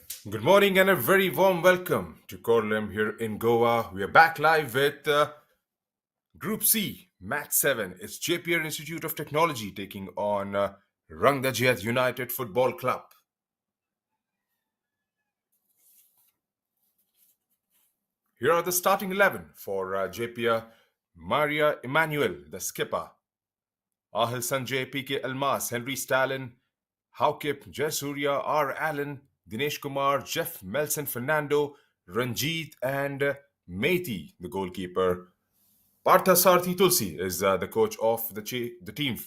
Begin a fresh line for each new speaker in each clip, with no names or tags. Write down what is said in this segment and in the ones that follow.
Good morning and a very warm welcome to Korlem here in Goa. We are back live with Group C, Match 7. It's Jeppiaar Institute of Technology taking on Rangdajied United Football Club. Here are the starting 11 for Jeppiaar. Maria Emmanuel, the skipper. Ahil Sanjay, PK Almas, Henry Stalin, Haukip, Jasurya, R. Allen, Dinesh Kumar, Jeff Melson Fernando, Ranjit, and Methi, the goalkeeper. Partha Sarthi Tulsi is the coach of the team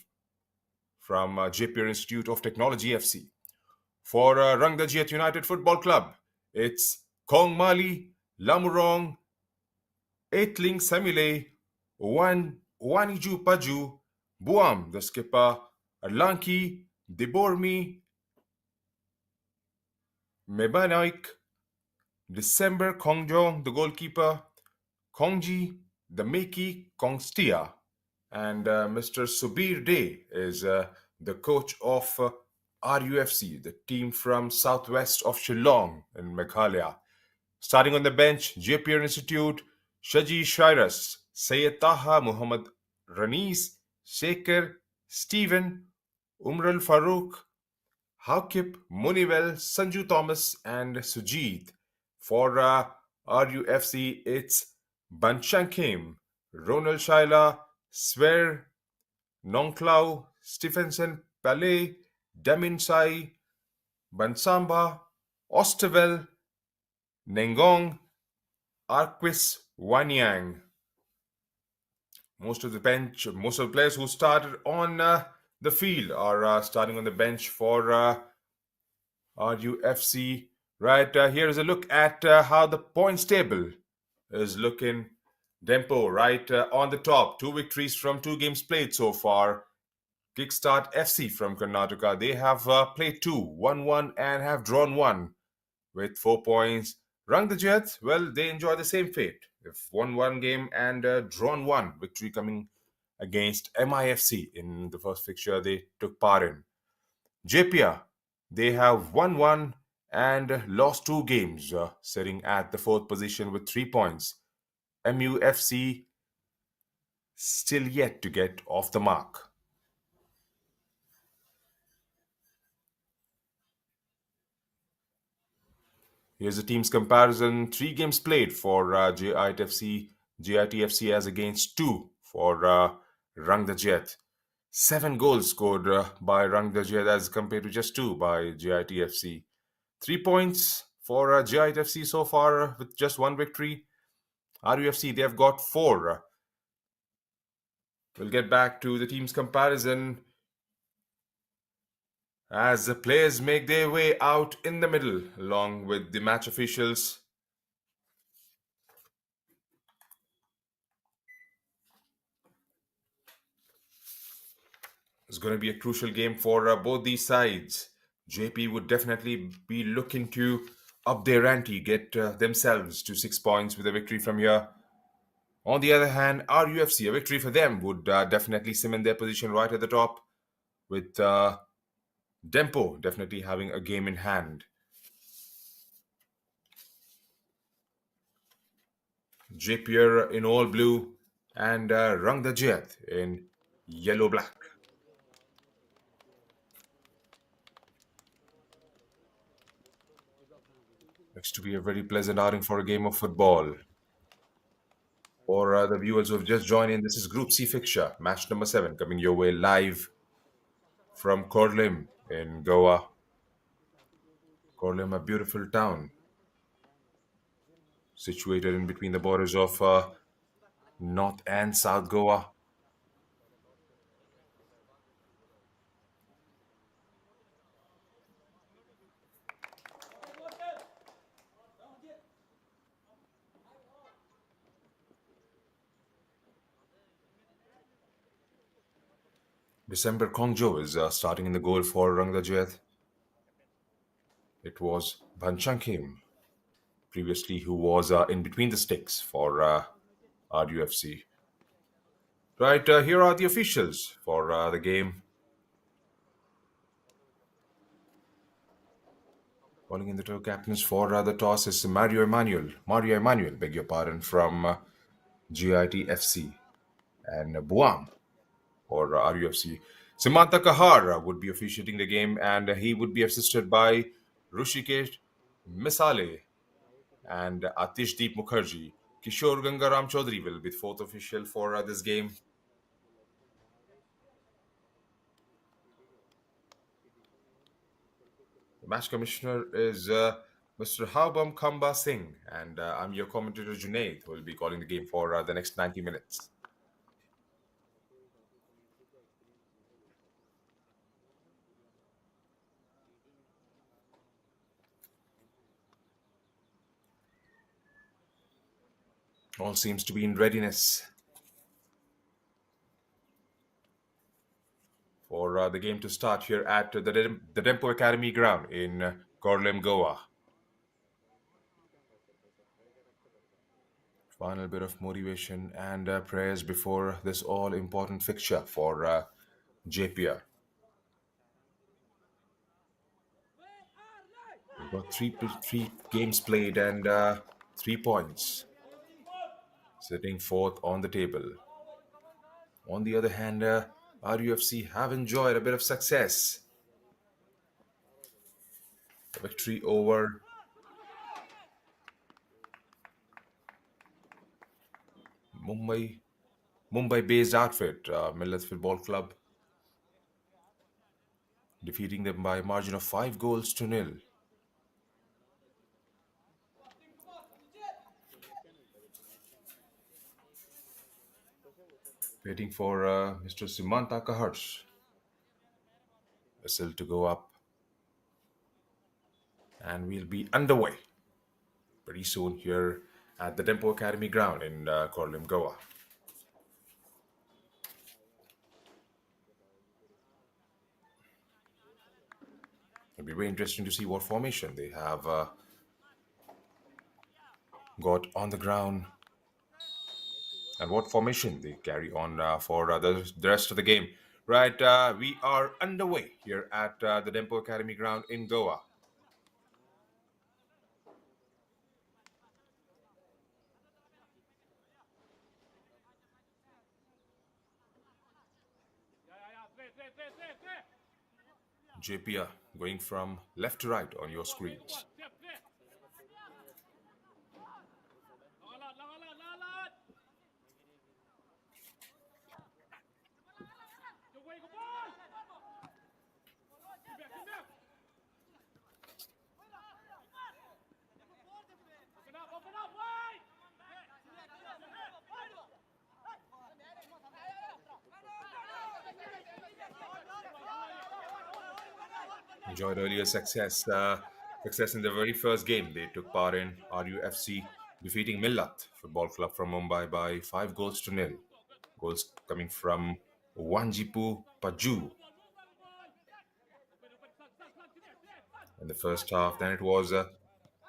from Jeppiaar Institute of Technology FC. For Rangdajied United Football Club, it's Kong Mali, Lamurong, Aitling Samile, Waniju Paju, Buam, the skipper, Arlanki, Debormi, Mebanaik, December Kongjong, the goalkeeper, Kongji, the Meki Kongstia, and Mr. Subir Day is the coach of RUFC, the team from southwest of Shillong in Meghalaya. Starting on the bench, Jeppiaar Institute, Shaji Shairas, Sayyid Taha Muhammad Ranis, Shekhar, Stephen, Umral Farooq, Haukip, Munivel, Sanju Thomas, and Sujit. For RUFC, it's Banchankim, Ronald Shaila, Sver, Nongklau, Stephenson, Palais, Damin Sai, Bansamba, Osterwell, Nengong, Arquis, Wanyang. Most of the players who started on the field are starting on the bench for RUFC. Right, here's a look at how the points table is looking. Dempo, right on the top. 2 victories from 2 games played so far. Kickstart FC from Karnataka. They have played 2, won 1, and have drawn 1 with 4 points. Rangdajied, well, they enjoy the same fate. They've won 1 game and drawn 1. Victory coming against MIFC in the first fixture they took part in. Jeppiaar, they have won 1 and lost 2 games, sitting at the 4th position with 3 points. MUFC still yet to get off the mark. Here's the team's comparison. 3 games played for JITFC as against 2 for Rangdajied. 7 goals scored by Rangdajied as compared to just 2 by JITFC. 3 points for JITFC so far with just 1 victory. RUFC, they have got 4. We'll get back to the team's comparison as the players make their way out in the middle along with the match officials. It's going to be a crucial game for both these sides. JP would definitely be looking to up their ante, get themselves to 6 points with a victory from here. On the other hand, RUFC, a victory for them would definitely cement their position right at the top, with Dempo definitely having a game in hand. Jeppiaar in all blue and Rangdajied in yellow-black. Looks to be a very pleasant outing for a game of football. For the viewers who have just joined in, this is Group C fixture, match number 7, coming your way live from Korlim in Goa. Korlim, a beautiful town situated in between the borders of North and South Goa. December Kongjo is starting in the goal for Rangdajied. It was Banchangkim previously who was in between the sticks for RUFC. Right, here are the officials for the game. Calling in the two captains for the toss is Mario Emanuel. Mario Emanuel, beg your pardon, from GITFC. And Buam or RUFC. Samantha Kahar would be officiating the game, and he would be assisted by Rushikesh Misale and Atishdeep Mukherjee. Kishore Gangaram Chaudhary will be the fourth official for this game. The match commissioner is Mr. Haubam Kamba Singh, and I'm your commentator Junaid, who will be calling the game for the next 90 minutes. All seems to be in readiness for the game to start here at the Dempo Academy ground in Korlem, Goa. Final bit of motivation and prayers before this all important fixture for Jeppiaar. We've got three games played and 3 points, sitting fourth on the table. On the other hand, RUFC have enjoyed a bit of success. A victory over Mumbai Mumbai-based outfit, Millet Football Club, defeating them by a margin of 5 goals to nil. Waiting for Mr. Simanta Kaharsh whistle to go up, and we'll be underway pretty soon here at the Dempo Academy ground in Korlim, Goa. It'll be very interesting to see what formation they have got on the ground and what formation they carry on for the rest of the game. Right, we are underway here at the Dempo Academy ground in Goa. Jeppiaar going from left to right on your screens. Enjoyed earlier success in the very first game they took part in, RUFC defeating Millat Football Club from Mumbai by 5 goals to nil. Goals coming from Wanjipu Paju in the first half. Then it was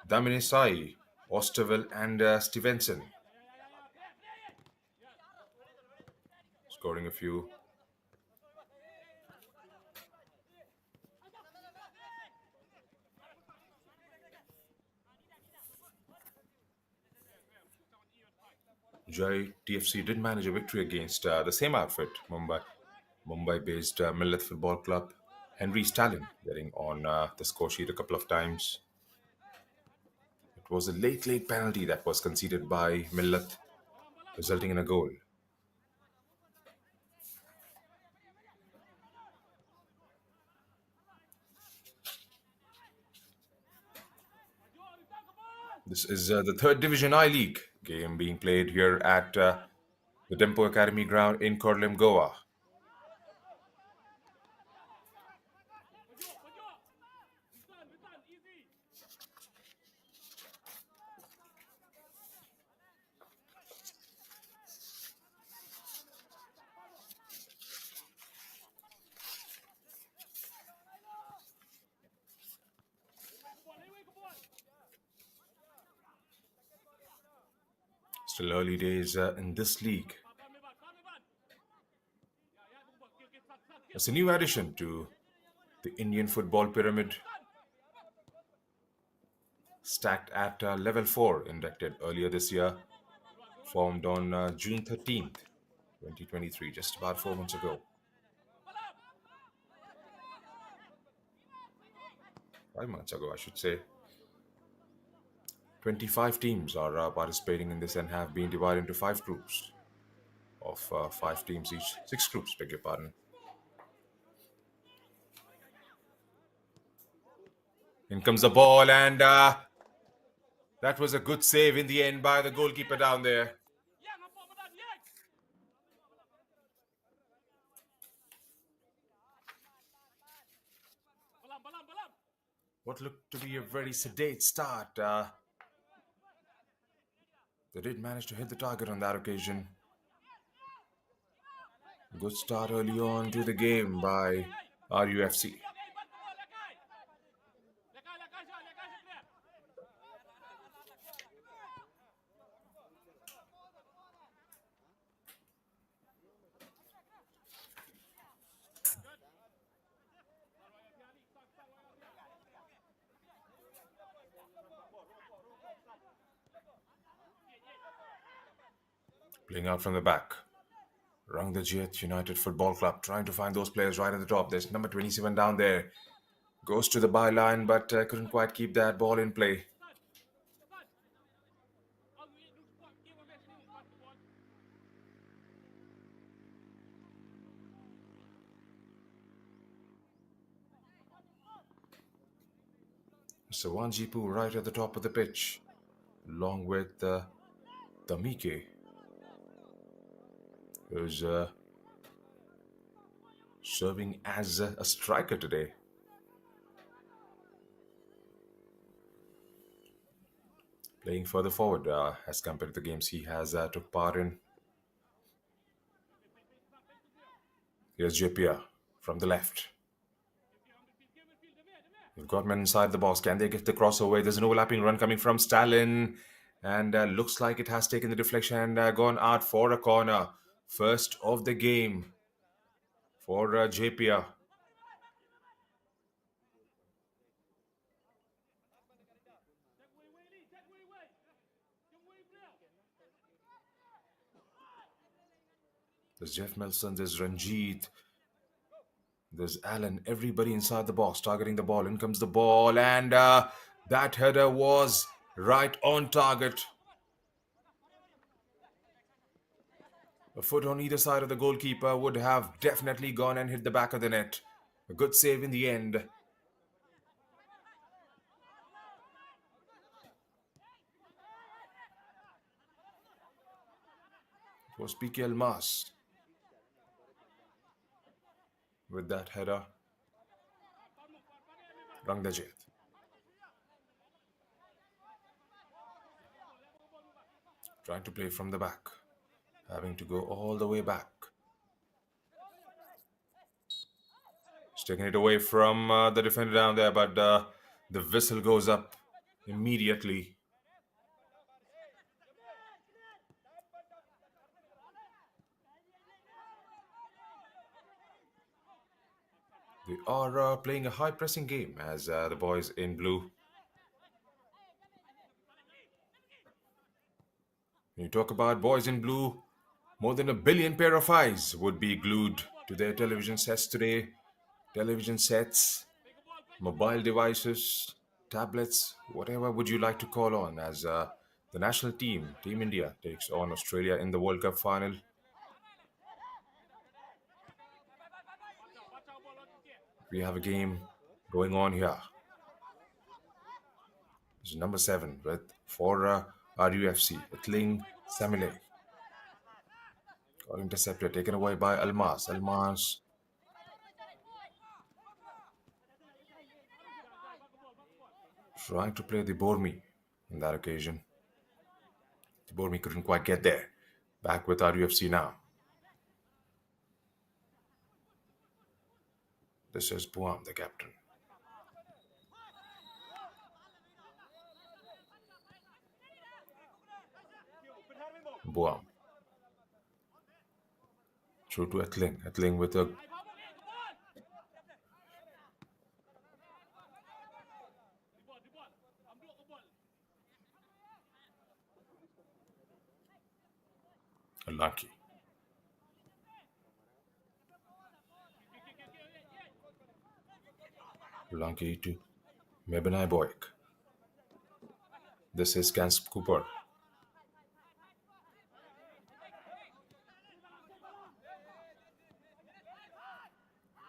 Daminisai, Osterville, and Stevenson scoring a few. Jai TFC did manage a victory against the same outfit, Mumbai-based Millet Football Club. Henry Stalin getting on the score sheet a couple of times. It was a late penalty that was conceded by Millet, resulting in a goal. This is the third Division I League game being played here at the Dempo Academy ground in Korlim, Goa. Still early days in this league. It's a new addition to the Indian football pyramid. stacked at level 4, inducted earlier this year, formed on June 13th, 2023, just about 4 months ago. 5 months ago, I should say. 25 teams are participating in this and have been divided into 5 groups of 5 teams each. 6 groups, beg your pardon. In comes the ball, and that was a good save in the end by the goalkeeper down there. What looked to be a very sedate start. They did manage to hit the target on that occasion. Good start early on to the game by RUFC. Playing out from the back. Rangdajied United Football Club trying to find those players right at the top. There's number 27 down there. Goes to the byline, but couldn't quite keep that ball in play. Sawanjipu right at the top of the pitch, along with Tamike, who's serving as a striker today. Playing further forward as compared to the games he has took part in. Here's Jeppiaar from the left. You've got men inside the box. Can they get the cross away? There's an overlapping run coming from Stalin. And looks like it has taken the deflection and gone out for a corner. First of the game for Jeppiaar. There's Jeff Melson, there's Rangdajied, there's Allen, everybody inside the box targeting the ball. In comes the ball, and that header was right on target. A foot on either side of the goalkeeper would have definitely gone and hit the back of the net. A good save in the end. It was PK Almas with that header. Rangdajied. Trying to play from the back. Having to go all the way back. He's taking it away from the defender down there, but the whistle goes up immediately. They are playing a high-pressing game as the boys in blue. When you talk about boys in blue, more than 1 billion pair of eyes would be glued to their television sets today. Television sets, mobile devices, tablets, whatever would you like to call on as the national team, Team India, takes on Australia in the World Cup final. We have a game going on here. It's number 7 for RUFC, Itling Samile. Got intercepted, taken away by Almas. Almas trying to play the Bormi on that occasion. The Bormi couldn't quite get there. Back with RUFC now. This is Buam, the captain. Buam. Through to Etling. Etling with a Lanki to Mebenai Boyk. This is Cans Cooper.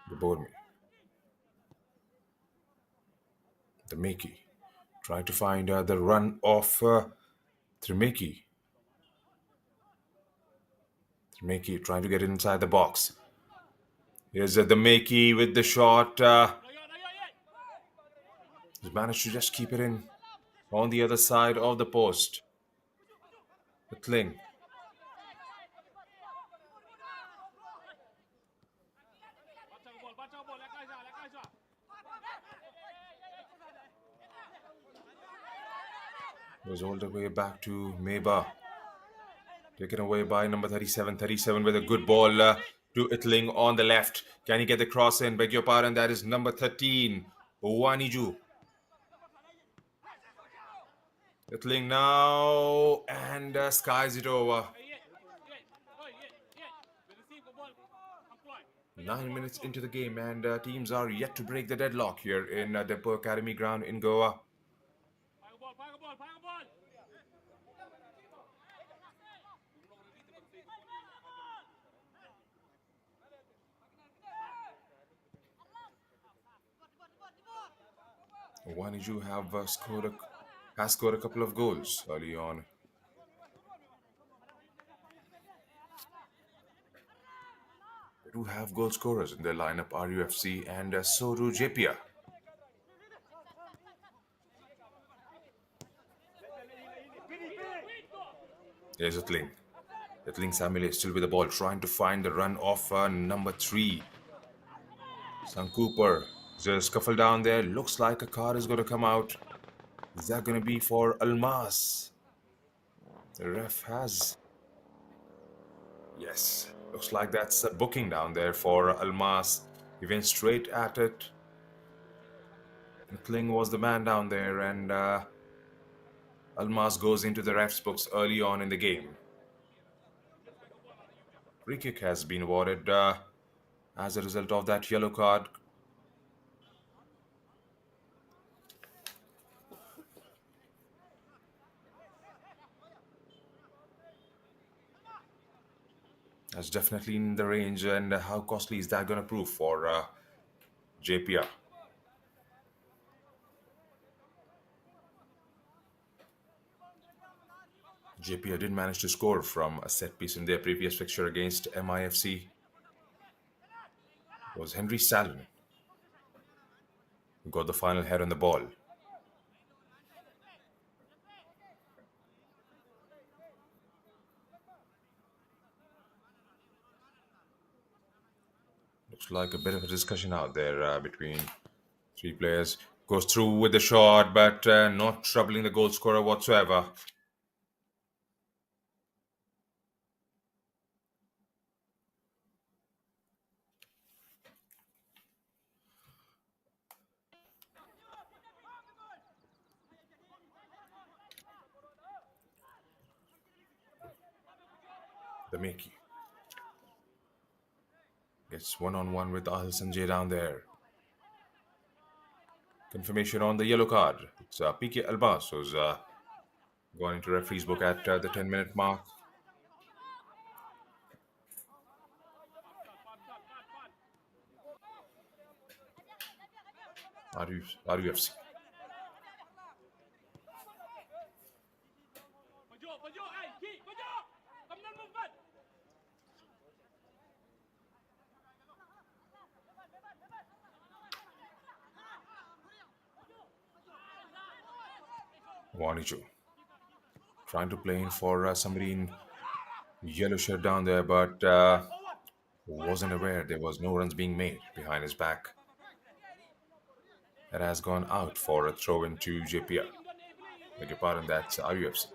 The Bormi. The Miki. Trying to find the run of Trimeki. Trimeki trying to get it inside the box. Here's the Miki with the shot. He's managed to just keep it in on the other side of the post. The Kling. Goes all the way back to Meba. Taken away by number 37. 37 with a good ball to Itling on the left. Can he get the cross in? Beg your pardon, that is number 13. Waniju. Itling now and skies it over. 9 minutes into the game and teams are yet to break the deadlock here in Jeppiaar Academy ground in Goa. Waniju has scored a couple of goals early on. They do have goal scorers in their lineup, RUFC, and so do Jeppiaar. There's Itling. Itling Samile still with the ball, trying to find the run of number 3. Sam Cooper. There's a scuffle down there. Looks like a car is going to come out. Is that going to be for Almas? The ref has. Yes. Looks like that's a booking down there for Almas. He went straight at it. Kling was the man down there, and Almas goes into the ref's books early on in the game. Free kick has been awarded as a result of that yellow card. That's definitely in the range, and how costly is that going to prove for Jeppiaar? Jeppiaar did manage to score from a set piece in their previous fixture against MIFC. It was Henry Stalin who got the final head on the ball. Looks like a bit of a discussion out there between 3 players. Goes through with the shot, but not troubling the goal scorer whatsoever. The Miki gets one-on-one with Ahil Sanjay down there. Confirmation on the yellow card. It's PK Albas who's gone into referee's book at the 10-minute mark. RUFC. Waniju trying to play in for somebody in yellow shirt down there, but wasn't aware there was no runs being made behind his back. That has gone out for a throw into Jeppiaar. Beg your pardon, that's RUFC.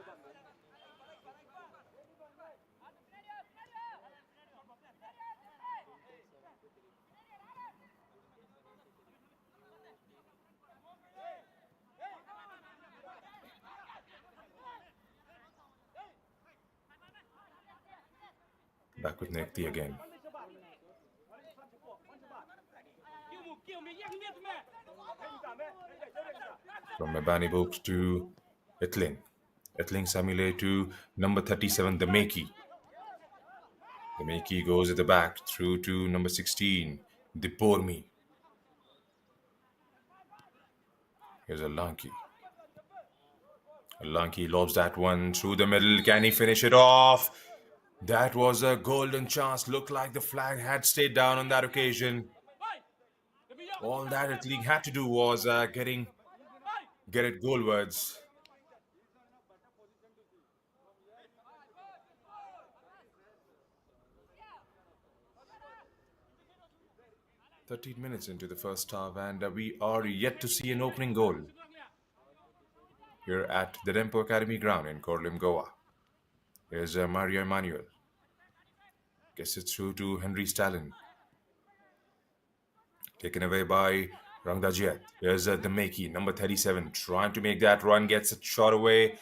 Back with Nekti again. From Mebani Book to Etling. Etling Samile to number 37, the Makey. The Makey goes at the back through to number 16, the Pormi. Here's a Lanky. Lanky lobs that one through the middle. Can he finish it off? That was a golden chance. Looked like the flag had stayed down on that occasion. All that Etling had to do was get it goalwards. 13 minutes into the first half, and we are yet to see an opening goal here at the Dempo Academy ground in Korlim, Goa. Here's Mario Emmanuel. Gets it through to Henry Stalin. Taken away by Rangdajied. Here's the Makey, number 37, trying to make that run, gets it shot away.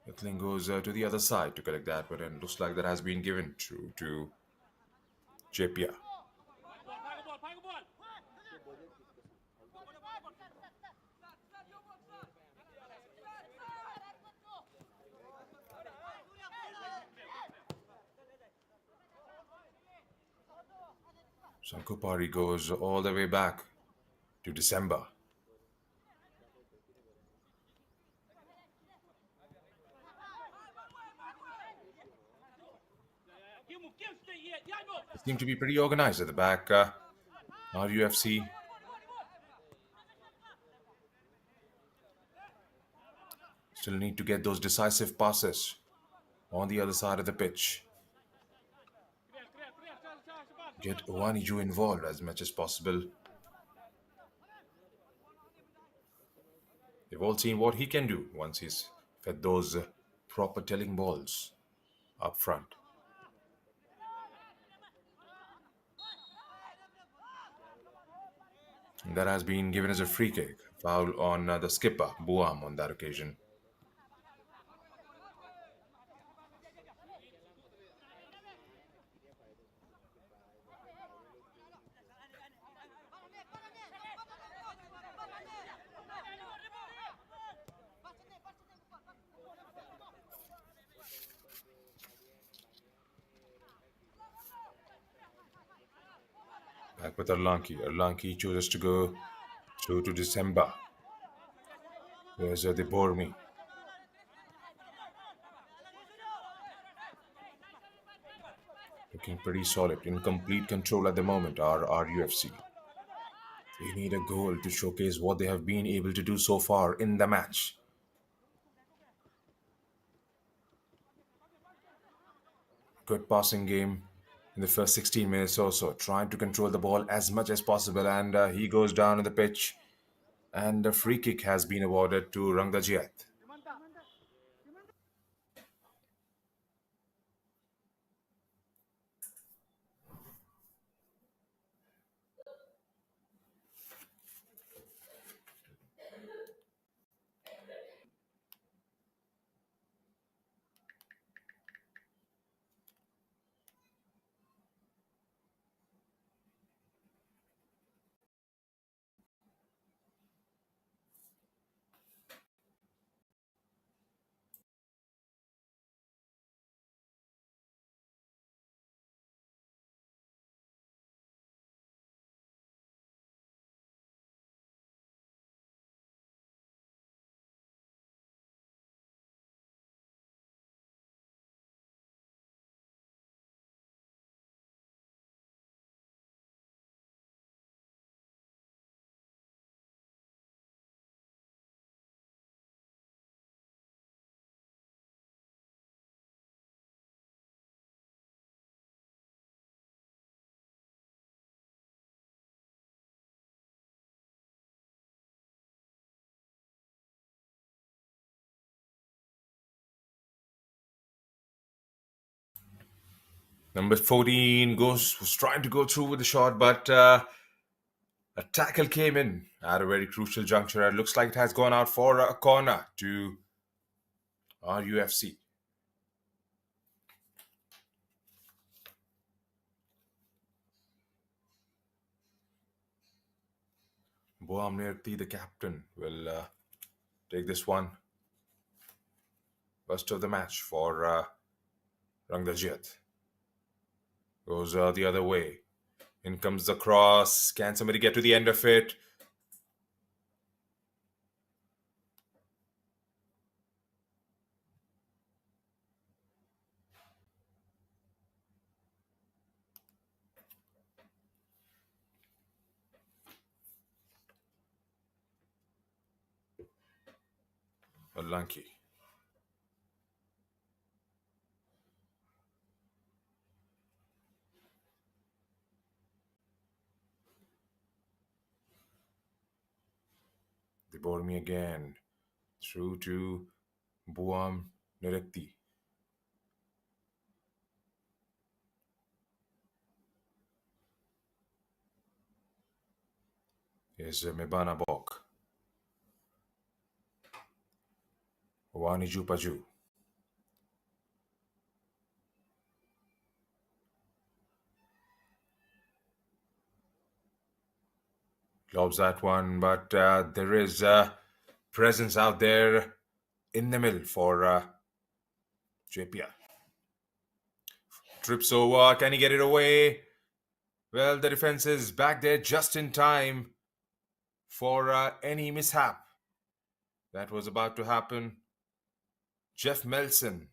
Etling goes to the other side to collect that, but it looks like that has been given to Jeppiaar. Sankupari goes all the way back to December. They seem to be pretty organized at the back. RUFC. Still need to get those decisive passes on the other side of the pitch. Get Waniju involved as much as possible. They've all seen what he can do once he's fed those proper telling balls up front. And that has been given as a free kick. Foul on the skipper, Buam, on that occasion. Back with Erlanki. Erlanki chooses to go through to December. There's the Bormi. Looking pretty solid. In complete control at the moment are RUFC. They need a goal to showcase what they have been able to do so far in the match. Good passing game in the first 16 minutes or so, trying to control the ball as much as possible, and he goes down on the pitch, and a free kick has been awarded to Rangdajied. Number 14 was trying to go through with the shot, but a tackle came in at a very crucial juncture. It looks like it has gone out for a corner to RUFC. Boam Nirti, the captain, will take this one. First of the match for Rangdajied. Goes the other way. In comes the cross. Can somebody get to the end of it? Unlucky. They bore me again. Through to Boam Nirti. Here's Mebana Bok. Wani Jupaju. Lobs that one, but there is presence out there in the middle for Jeppiaar. Trips over. Can he get it away? Well, the defense is back there just in time for any mishap that was about to happen. Jeff Melson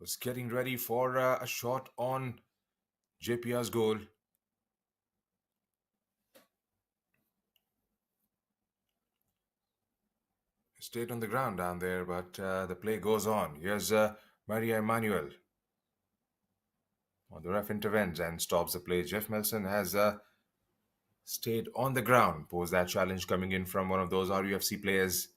was getting ready for a shot on Jeppiaar's goal. Stayed on the ground down there, but the play goes on. Here's Maria Emmanuel. The ref intervenes and stops the play. Jeff Melson has stayed on the ground. Posed that challenge coming in from one of those RUFC players.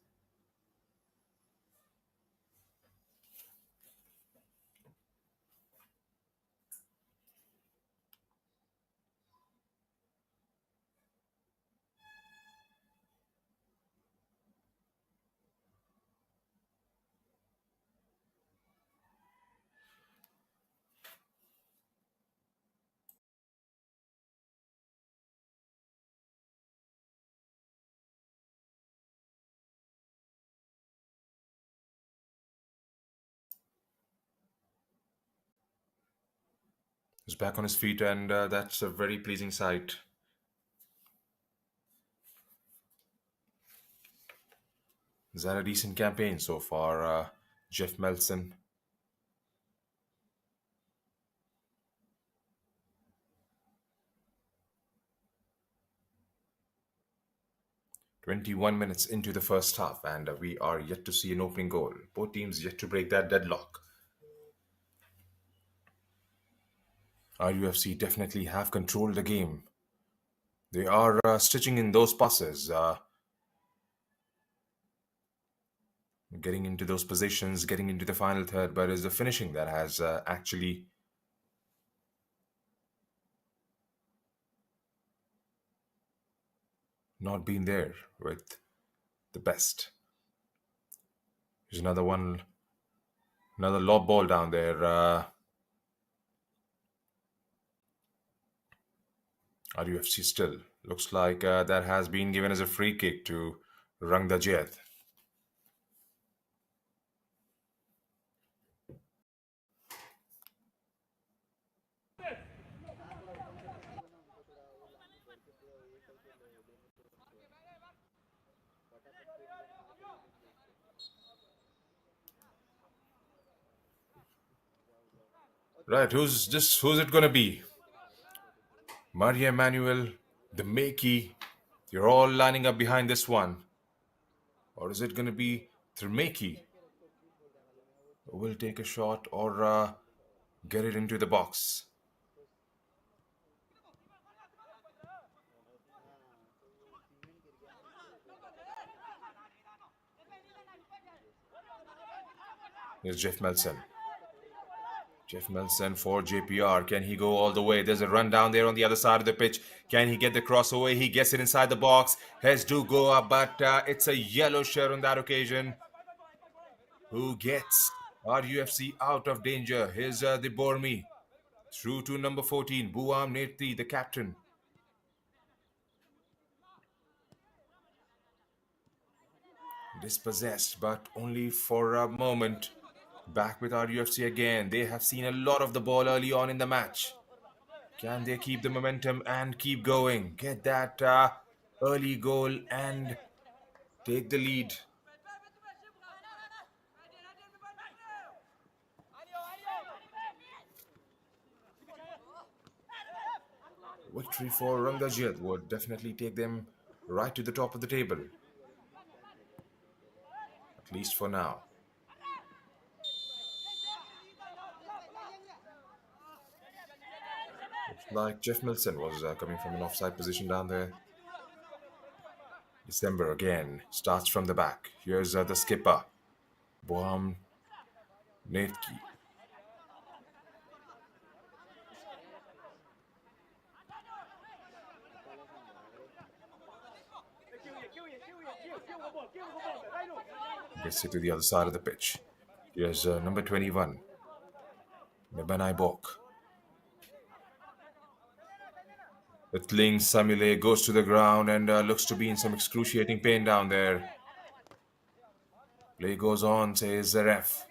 He's back on his feet, and that's a very pleasing sight. Is that a decent campaign so far, Jeff Melson? "21 minutes into the first half, and we are yet to see an opening goal. Both teams yet to break that deadlock. RUFC definitely have controlled the game. They are stitching in those passes, getting into those positions, getting into the final third, but it's the finishing that has actually not been there with the best. Here's another one, another lob ball down there. RUFC still looks like that has been given as a free kick to Rangdajied. Right, who's it gonna be? Maria Emmanuel, the Makey, you're all lining up behind this one. Or is it gonna be Thermakey who will take a shot or get it into the box? Here's Jeff Melson. Jeff Melson for Jeppiaar. Can he go all the way? There's a run down there on the other side of the pitch. Can he get the cross away? He gets it inside the box. Heads do go up, but it's a yellow shirt on that occasion. Who gets RUFC out of danger? Here's the Bormi. Through to number 14, Boam Nirti, the captain. Dispossessed, but only for a moment. Back with our UFC again. They have seen a lot of the ball early on in the match. Can they keep the momentum and keep going? Get that early goal and take the lead. Victory for Rangdajied would definitely take them right to the top of the table, at least for now. Looks like Jeff Milson was coming from an offside position down there. December again starts from the back. Here's the skipper, Boam Netki. Gets it to the other side of the pitch. Here's number 21, Nebanai Bok. Itling Samile goes to the ground and looks to be in some excruciating pain down there. Play goes on, says the ref.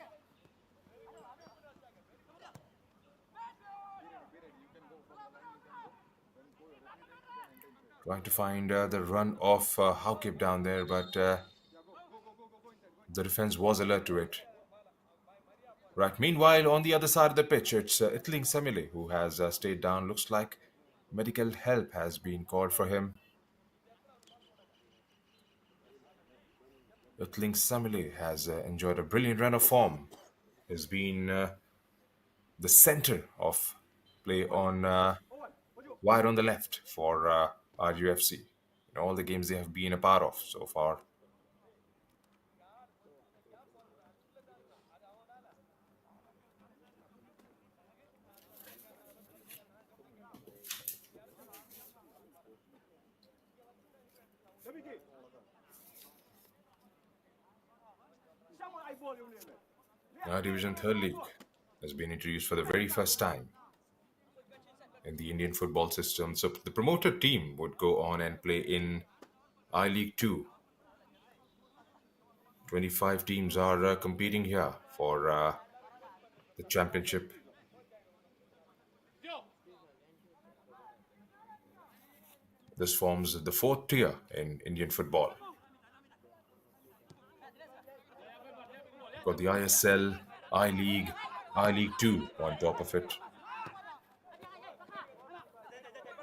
Trying to find the run of Haukip down there, but the defense was alert to it. Right. Meanwhile, on the other side of the pitch, it's Itling Samile who has stayed down. Looks like medical help has been called for him. Itling Samile has enjoyed a brilliant run of form. Has been the center of play on wide on the left for our UFC in all the games they have been a part of so far. Now, Division 3rd League has been introduced for the very first time in the Indian football system. So the promoted team would go on and play in I League 2. 25 teams are competing here for the championship. This forms the fourth tier in Indian football. Got the ISL, I League, I League 2 on top of it.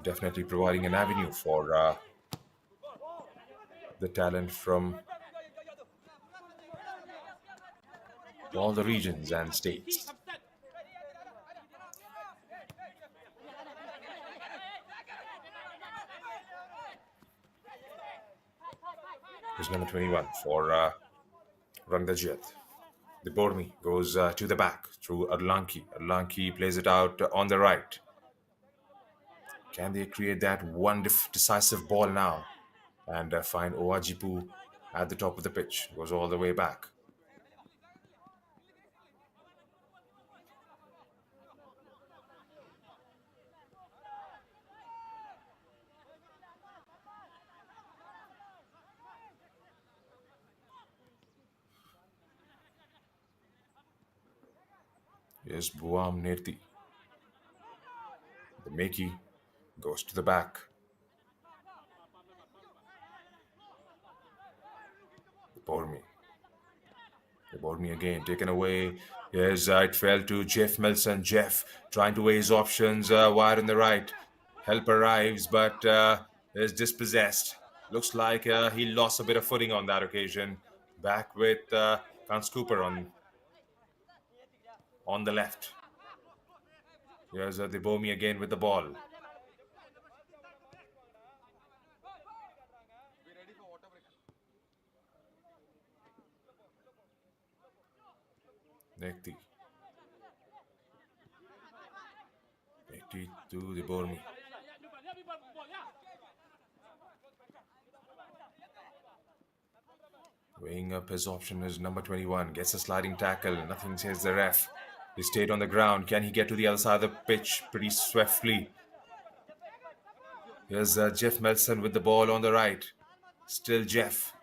Definitely providing an avenue for the talent from all the regions and states. Here's number 21 for Rangdajied. The Bormi goes to the back through Arlanki. Arlanki plays it out on the right. Can they create that one decisive ball now and find Owajipu at the top of the pitch? Goes all the way back. Here's Buam Nerti. The Meki goes to the back. The Bormi again taken away. Yes, it fell to Jeff Milson. Jeff trying to weigh his options wide on the right. Help arrives, but is dispossessed. Looks like he lost a bit of footing on that occasion. Back with Kans Cooper on the left. Here's the Bomi again with the ball. Nekti to the Bormi. Weighing up his option is number 21. Gets a sliding tackle. Nothing says the ref. He stayed on the ground. Can he get to the other side of the pitch pretty swiftly? Here's Jeff Melson with the ball on the right. Still Jeff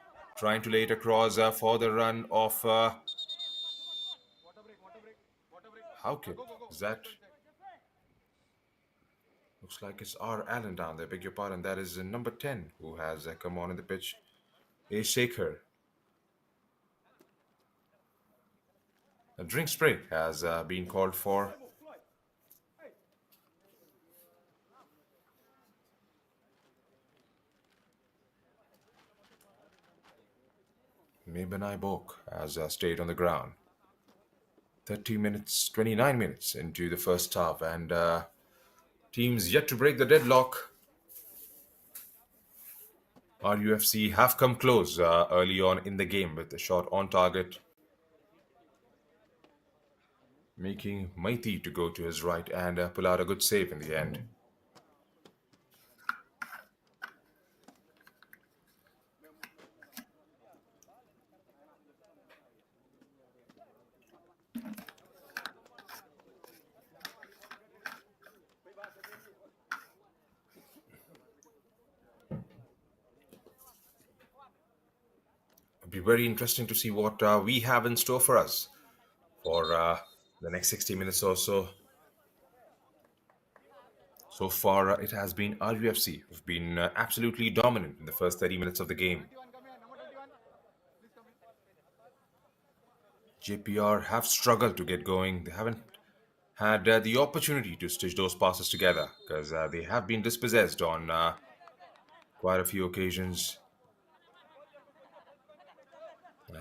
trying to lay it across for the run of Howkip. Is that? Looks like it's R. Allen down there. Beg your pardon. That is number 10 who has come on in the pitch. A Shaker. A drink spray has been called for. Mebenai Bok has stayed on the ground. 30 minutes, 29 minutes into the first half, and teams yet to break the deadlock. RUFC have come close early on in the game with a shot on target, making Maiti to go to his right and pull out a good save in the end. It'll be very interesting to see what we have in store for us for the next 60 minutes or so. So far, it has been RUFC who've been absolutely dominant in the first 30 minutes of the game. Jeppiaar have struggled to get going. They haven't had the opportunity to stitch those passes together because they have been dispossessed on quite a few occasions.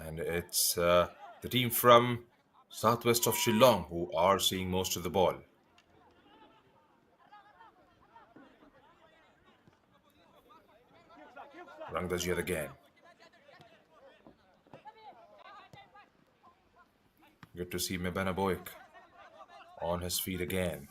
And it's the team from southwest of Shillong who are seeing most of the ball. Rangdajied again. Good to see Mebana Boyk on his feet again.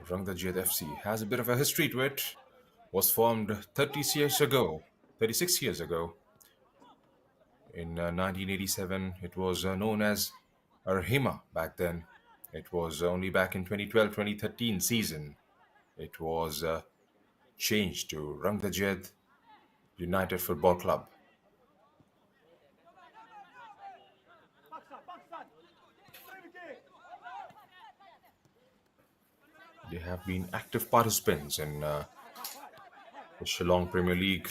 Rangdajied FC has a bit of a history to it. Was formed 36 years ago. In 1987, it was known as Arhima back then. It was only back in 2012-2013 season. It was changed to Rangdajied United Football Club. They have been active participants in the Shillong Premier League.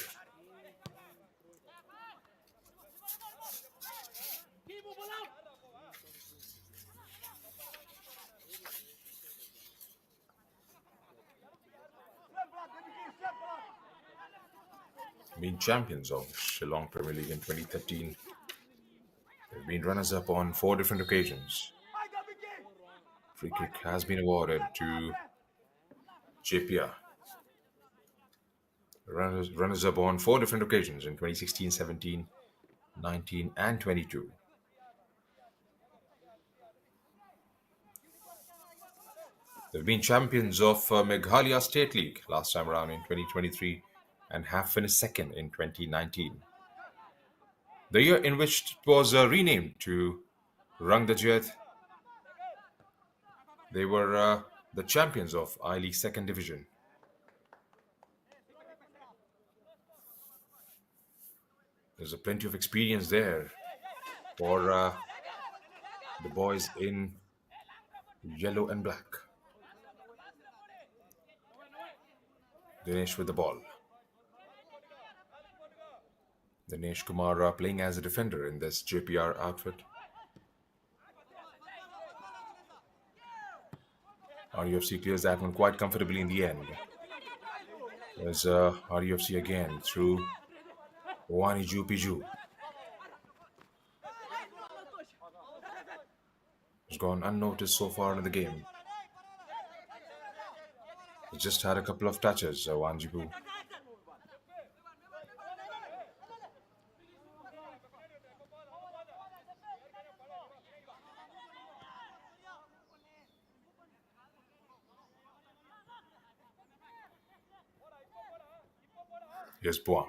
Been champions of Shillong Premier League in 2013. They've been runners-up on 4 different occasions. Free kick has been awarded to Jeppiaar. Runners-up on 4 different occasions in 2016, 17, 19 and 22. They've been champions of Meghalaya State League last time around in 2023 and have finished second in 2019. The year in which it was renamed to Rangdajied, they were the champions of I-League Second Division. There's a plenty of experience there for the boys in yellow and black. Dinesh with the ball. Dinesh Kumar playing as a defender in this Jeppiaar outfit. RUFC clears that one quite comfortably in the end. There's RUFC again through Wani Piju. Has gone unnoticed so far in the game. He just had a couple of touches, Wanjibu. Here's Buam.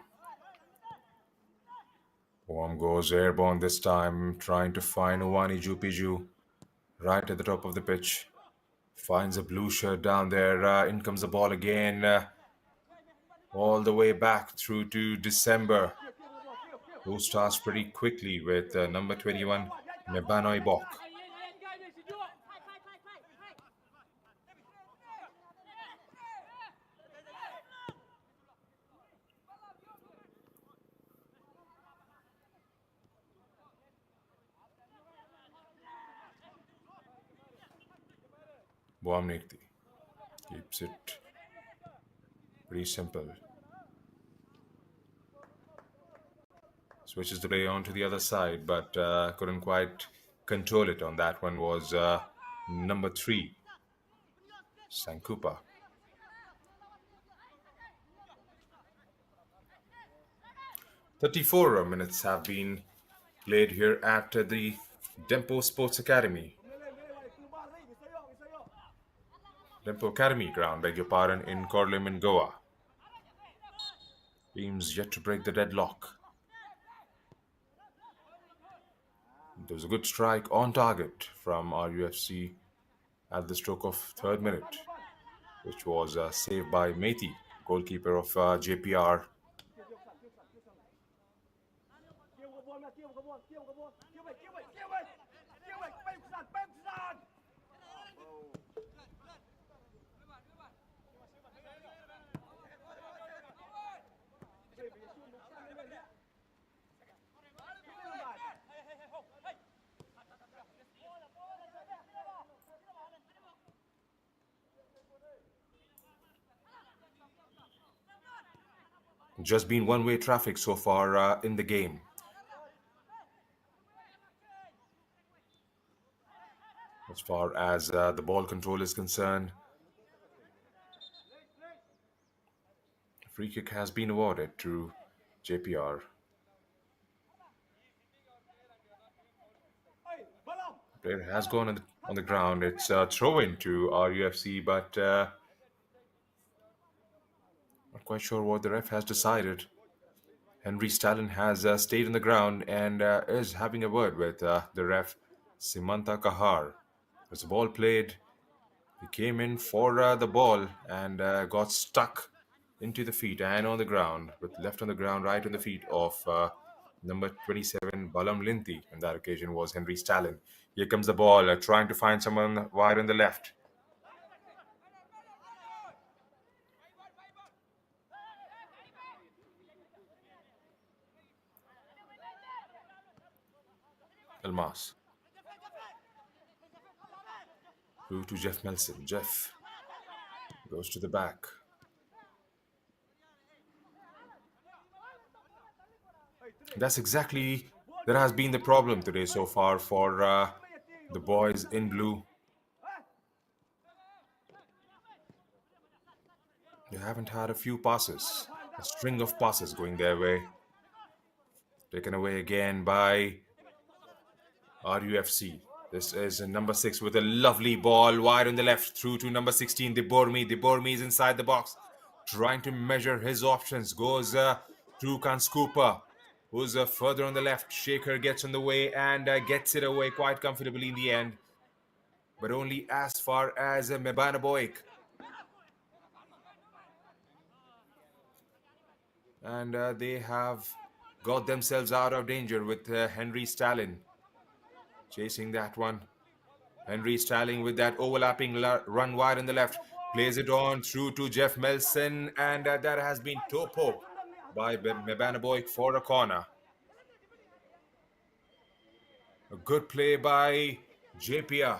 Buam goes airborne this time, trying to find Owani Jupiju right at the top of the pitch. Finds a blue shirt down there. In comes the ball again. All the way back through to December, who starts pretty quickly with number 21, Mebanoi Bok. Boamnikti keeps it pretty simple. Switches the play on to the other side, but couldn't quite control it on that one was number 3, Sankupa. "34 minutes have been played here at the Dempo Sports Academy. Dempo Academy ground, beg your pardon, in Korlim in Goa. Teams yet to break the deadlock. There was a good strike on target from RUFC at the stroke of 3rd minute, which was saved by Methi, goalkeeper of Jeppiaar. Just been one-way traffic so far in the game. As far as the ball control is concerned, a free kick has been awarded to JPR. Player has gone on the ground. It's a throw-in to RUFC, but not quite sure what the ref has decided. Henry Stalin has stayed on the ground and is having a word with the ref, Simanta Kahar. There's a ball played. He came in for the ball and got stuck into the feet and on the ground, with left on the ground, right on the feet of number 27, Balam Linti. On that occasion was Henry Stalin. Here comes the ball, trying to find someone wide on the left. Elmas. Through to Jeff Melson. Jeff goes to the back. That has been the problem today so far for the boys in blue. They haven't had a few passes, a string of passes going their way. Taken away again by RUFC. This is number 6 with a lovely ball wide on the left through to number 16, Dibormi. Dibormi is inside the box, trying to measure his options. Goes to Kanskupa, who's further on the left. Shaker gets on the way and gets it away quite comfortably in the end, but only as far as Mebana Boik. And they have got themselves out of danger with Henry Stalin chasing that one. Henry Stalin with that overlapping run wide on the left. Plays it on through to Jeff Melson, and that has been topo by Mebana Boik for a corner. A good play by Jeppiaar.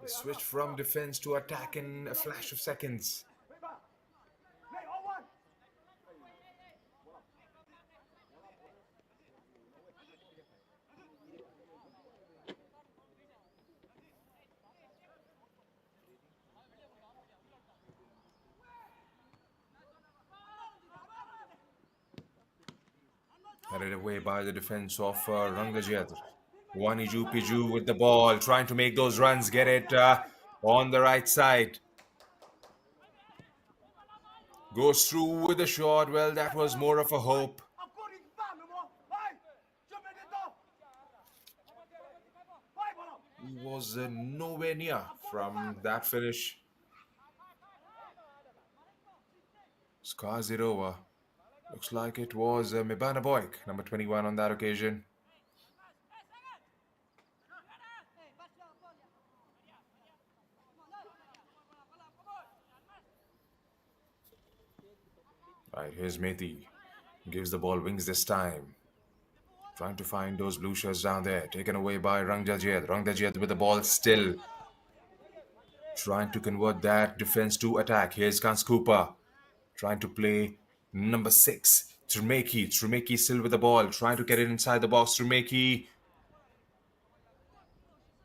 The switch from defense to attack in a flash of seconds. Carried away by the defense of Rangdajied. Waniju Piju with the ball, trying to make those runs, get it on the right side. Goes through with a shot. Well, that was more of a hope. He was nowhere near from that finish. Scars it over. Looks like it was Mibana Boyk, number 21 on that occasion. Right, here's Methi. Gives the ball wings this time. Trying to find those blue shirts down there. Taken away by Rangdajied. Rangdajied with the ball still. Trying to convert that defense to attack. Here's Kans Cooper. Trying to play number 6. Trumeki. Trumeki still with the ball. Trying to get it inside the box. Trumeki.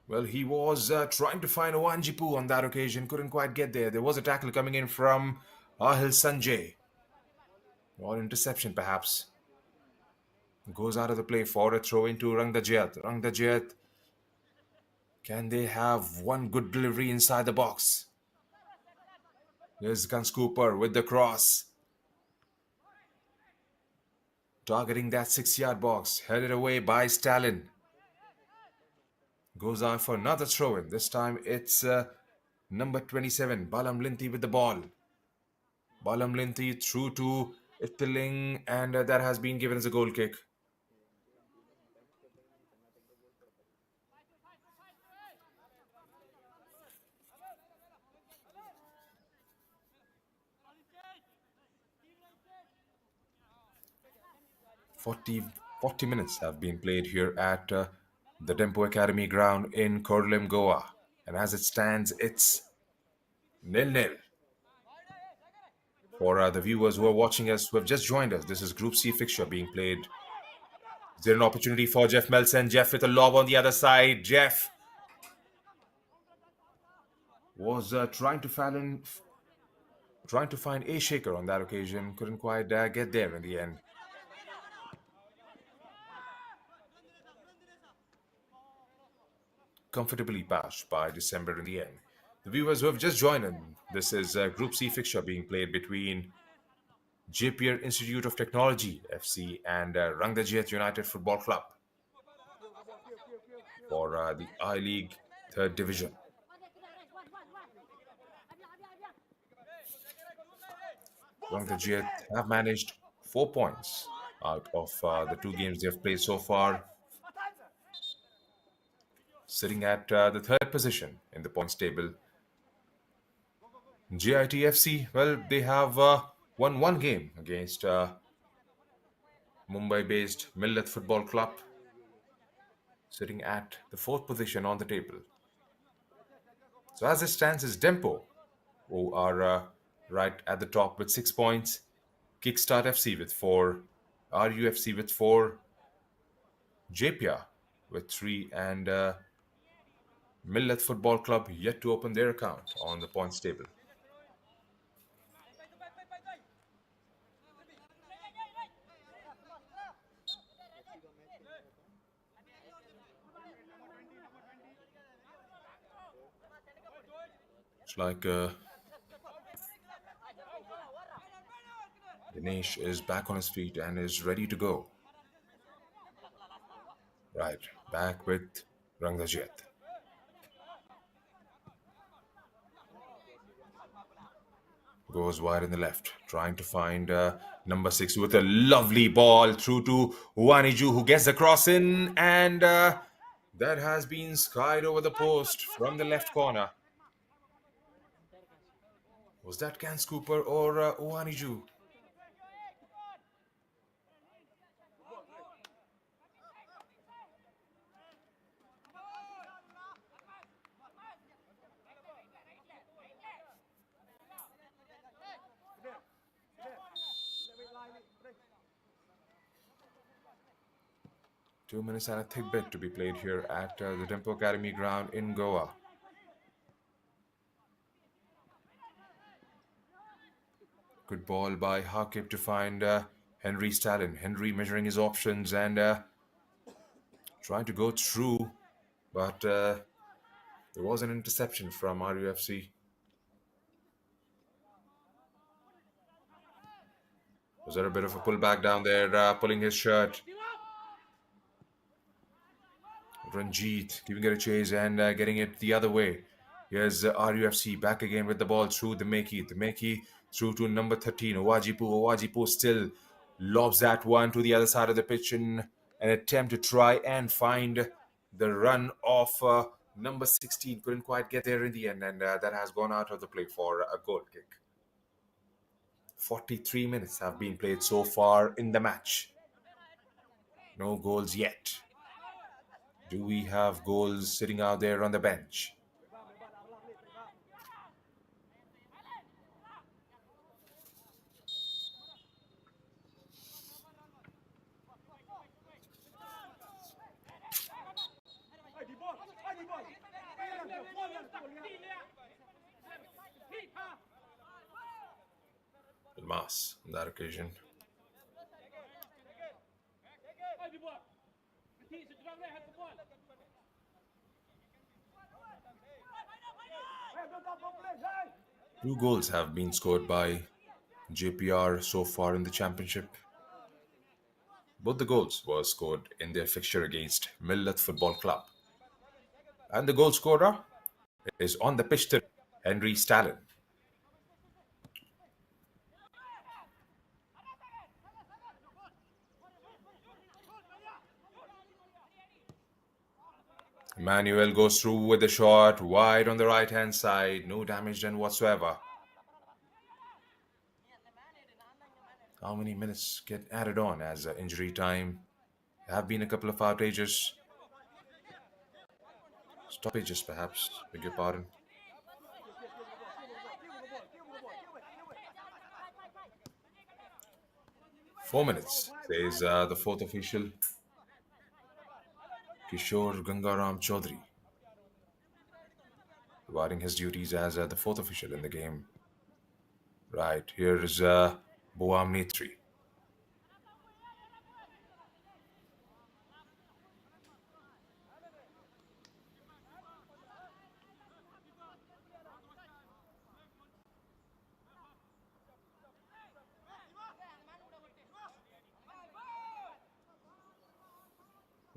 Well, he was trying to find Owanjipu on that occasion. Couldn't quite get there. There was a tackle coming in from Ahil Sanjay. Or interception, perhaps. Goes out of the play for a throw into Rangdajied. Rangdajied. Can they have one good delivery inside the box? Here's Guns Cooper with the cross. Targeting that 6-yard box. Headed away by Stalin. Goes out for another throw in. This time it's number 27, Balam Linti with the ball. Balam Linti through to Ittiling, and that has been given as a goal kick. Forty minutes have been played here at the Dempo Academy ground in Korlem, Goa. And as it stands, it's 0-0. For the viewers who are watching us, who have just joined us, this is Group C fixture being played. Is there an opportunity for Jeff Melson? Jeff with a lob on the other side. Jeff was trying to find a shaker on that occasion. Couldn't quite get there in the end. Comfortably passed by December in the end. The viewers who have just joined in, this is a Group C fixture being played between Jeppiaar Institute of Technology FC and Rangdajied United Football Club for the I-League 3rd Division. Rangdajied have managed 4 points out of the 2 games they have played so far, sitting at the 3rd position in the points table. JITFC, well, they have won 1 game against Mumbai-based Millet Football Club, sitting at the 4th position on the table. So as it stands, is Dempo, who are right at the top with 6 points. Kickstart FC with 4, RUFC with 4, Jeppiaar with 3, and Millet Football Club yet to open their account on the points table. It's like Dinesh is back on his feet and is ready to go. Right, back with Rangdajied. Goes wide in the left, trying to find number 6 with a lovely ball through to Waniju, who gets the cross in, and that has been skied over the post from the left corner. Was that Kans Cooper or Waniju? 2 minutes and a thick bit to be played here at the Dempo Academy ground in Goa. Good ball by Hakib to find Henry Stalin. Henry measuring his options and trying to go through, but there was an interception from RUFC. Was there a bit of a pullback down there, pulling his shirt? Ranjit giving it a chase and getting it the other way. Here's RUFC back again with the ball through the Meki. The Meki through to number 13, Owajipu. Owajipu still lobs that one to the other side of the pitch in an attempt to try and find the run of number 16. Couldn't quite get there in the end, and that has gone out of the play for a goal kick. 43 minutes have been played so far in the match. No goals yet. Do we have goals sitting out there on the bench? Mass on that occasion. Two goals have been scored by Jeppiaar so far in the championship. Both the goals were scored in their fixture against Millet Football Club. And the goal scorer is on the pitch today, Henry Stalin. Emmanuel goes through with the shot, wide on the right-hand side. No damage done whatsoever. How many minutes get added on as injury time? There have been a couple of outages. Stoppages, perhaps. Beg your pardon. Four minutes, says the fourth official, Kishore Gangaram Chaudhary, providing his duties as the fourth official in the game. Right, here is Boam Netri.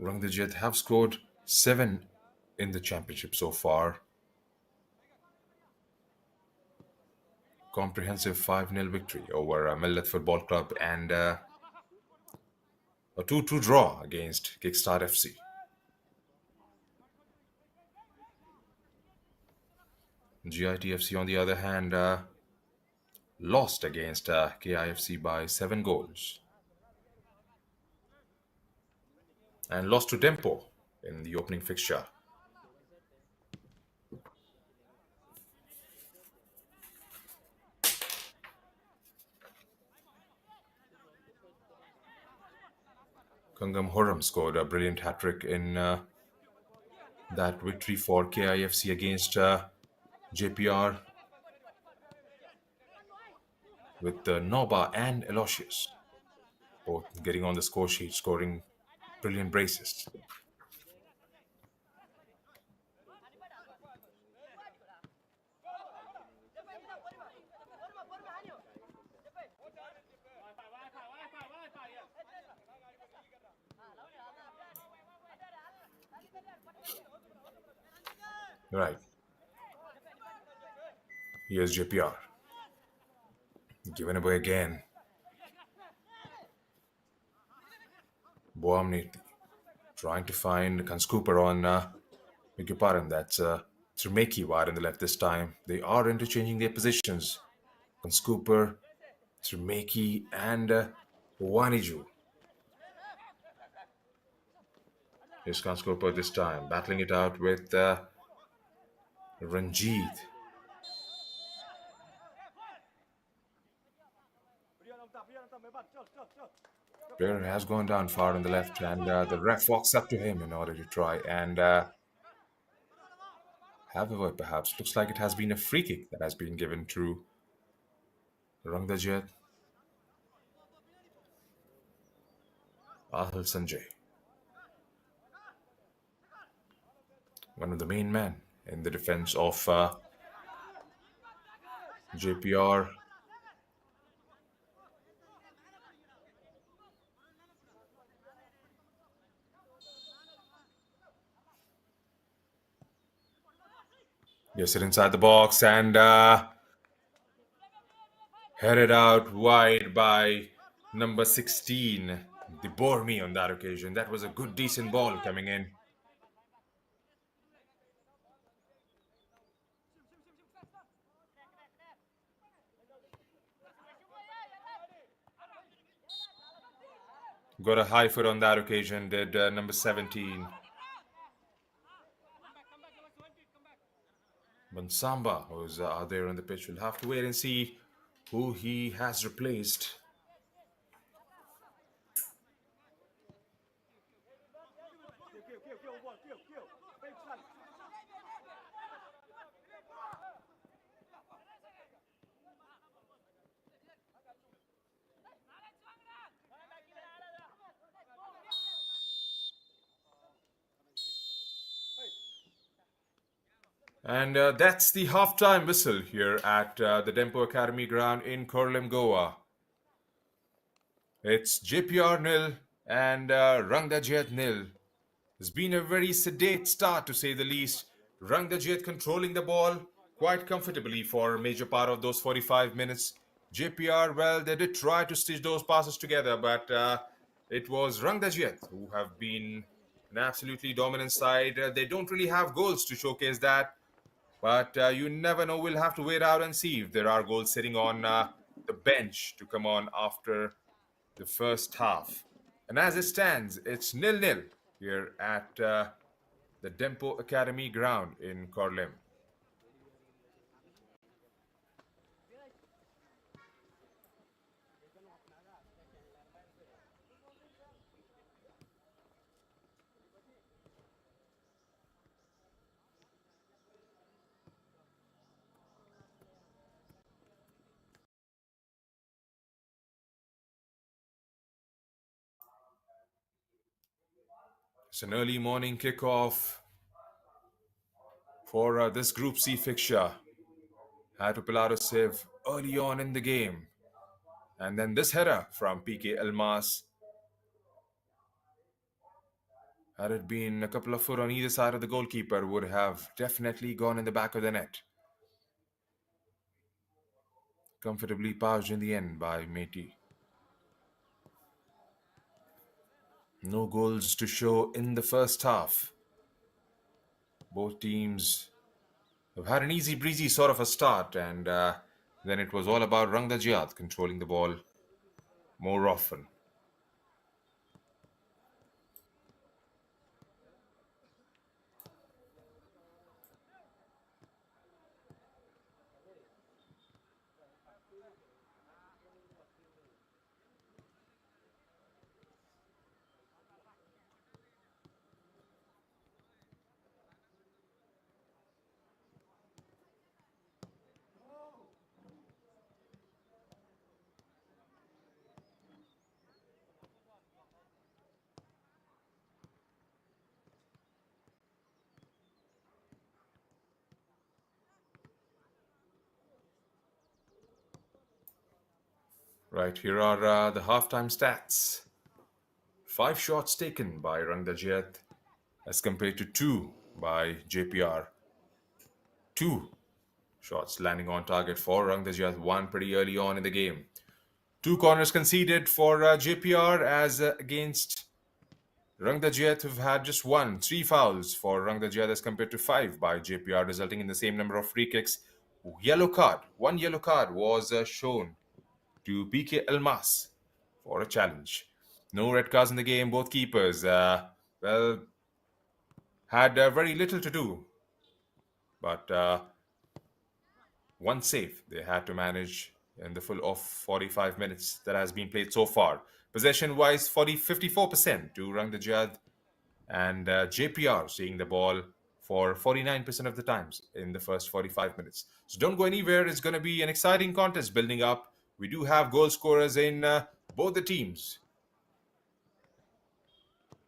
Rangdajied have scored 7 in the championship so far. Comprehensive 5-0 victory over Millet Football Club and a 2-2 draw against Kickstart FC. GITFC, on the other hand, lost against KIFC by 7 goals. And lost to Dempo in the opening fixture. Kangam Horam scored a brilliant hat-trick in that victory for KIFC against Jeppiaar, with Noba and Elotius both getting on the score sheet, scoring brilliant braces. Right. Here's Jeppiaar. Given away again. Boam Neti trying to find Kanskooper on beg your pardon, that's Trumeki wide on the left this time. They are interchanging their positions. Kanskooper, Trumeki, and Waniju. Here's Kanskooper this time, battling it out with Rangdajied. Player has gone down far on the left, and the ref walks up to him in order to try and have a word, perhaps. Looks like it has been a free kick that has been given to Rangdajied. Ahil Sanjay, one of the main men in the defense of Jeppiaar. Gets it inside the box and headed out wide by number 16. They bore me on that occasion. That was a good, decent ball coming in. Got a high foot on that occasion, did number 17. Mansamba, who's out there on the pitch, will have to wait and see who he has replaced. And that's the halftime whistle here at the Dempo Academy ground in Korlem, Goa. It's Jeppiaar nil and Rangdajied nil. It's been a very sedate start, to say the least. Rangdajied controlling the ball quite comfortably for a major part of those 45 minutes. Jeppiaar, well, they did try to stitch those passes together, but it was Rangdajied who have been an absolutely dominant side. They don't really have goals to showcase that, but you never know. We'll have to wait out and see if there are goals sitting on the bench to come on after the first half. And as it stands, it's 0-0 here at the Dempo Academy ground in Korlem. It's an early morning kickoff for this Group C fixture. Had to pull out a save early on in the game. And then this header from PK Elmas. Had it been a couple of foot on either side of the goalkeeper, would have definitely gone in the back of the net. Comfortably passed in the end by Meti. No goals to show in the first half. Both teams have had an easy breezy sort of a start, and then it was all about Rangdajied controlling the ball more often. Right, here are the halftime stats. 5 shots taken by Rangdajied as compared to 2 by Jeppiaar. 2 shots landing on target for Rangdajied, one pretty early on in the game. 2 corners conceded for Jeppiaar as against Rangdajied, who've had just one. 3 fouls for Rangdajied as compared to 5 by Jeppiaar, resulting in the same number of free kicks. Yellow card. One yellow card was shown to PK Elmas for a challenge. No red cards in the game. Both keepers, well, had very little to do. But one save they had to manage in the full of 45 minutes that has been played so far. Possession-wise, 54% to Rangdajied, and Jeppiaar seeing the ball for 49% of the times in the first 45 minutes. So don't go anywhere. It's going to be an exciting contest building up. We do have goal scorers in both the teams.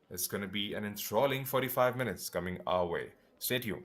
It's going to be an enthralling 45 minutes coming our way. Stay tuned.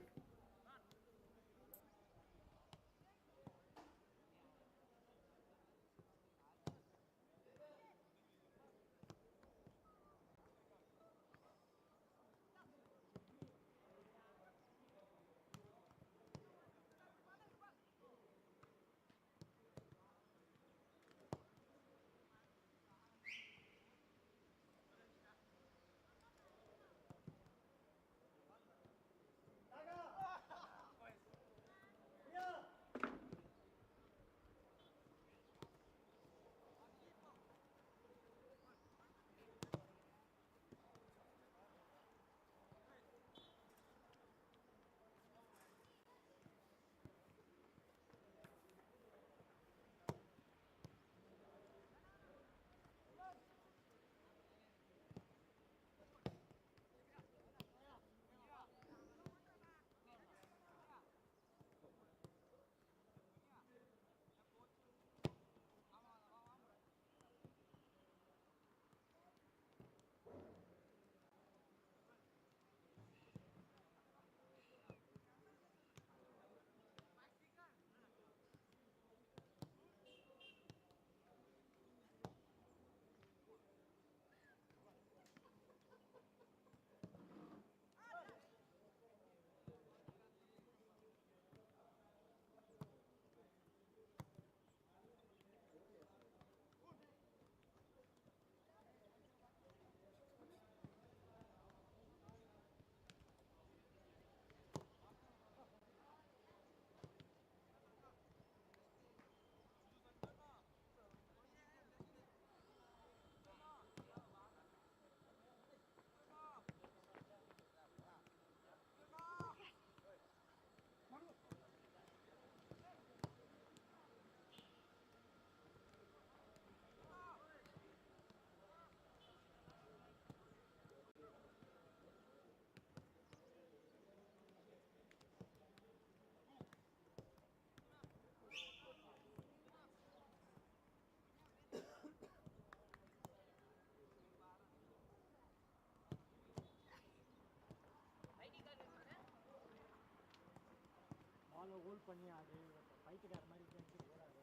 பண்ணி அது பைத்தியக்கார மாதிரி தெரிஞ்சு ஓடாது.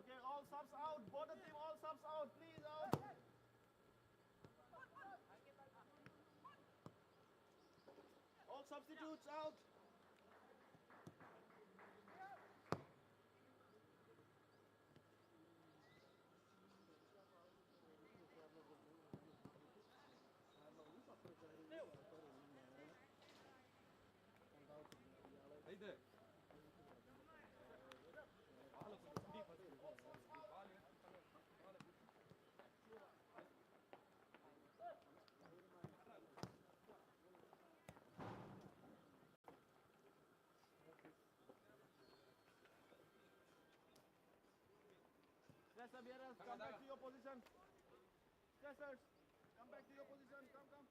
Okay, all subs out. Bottom team, all subs out. Please out. All substitutes out. Jeppiaar, come back to your position. Chasers, come back to your position. Come, come.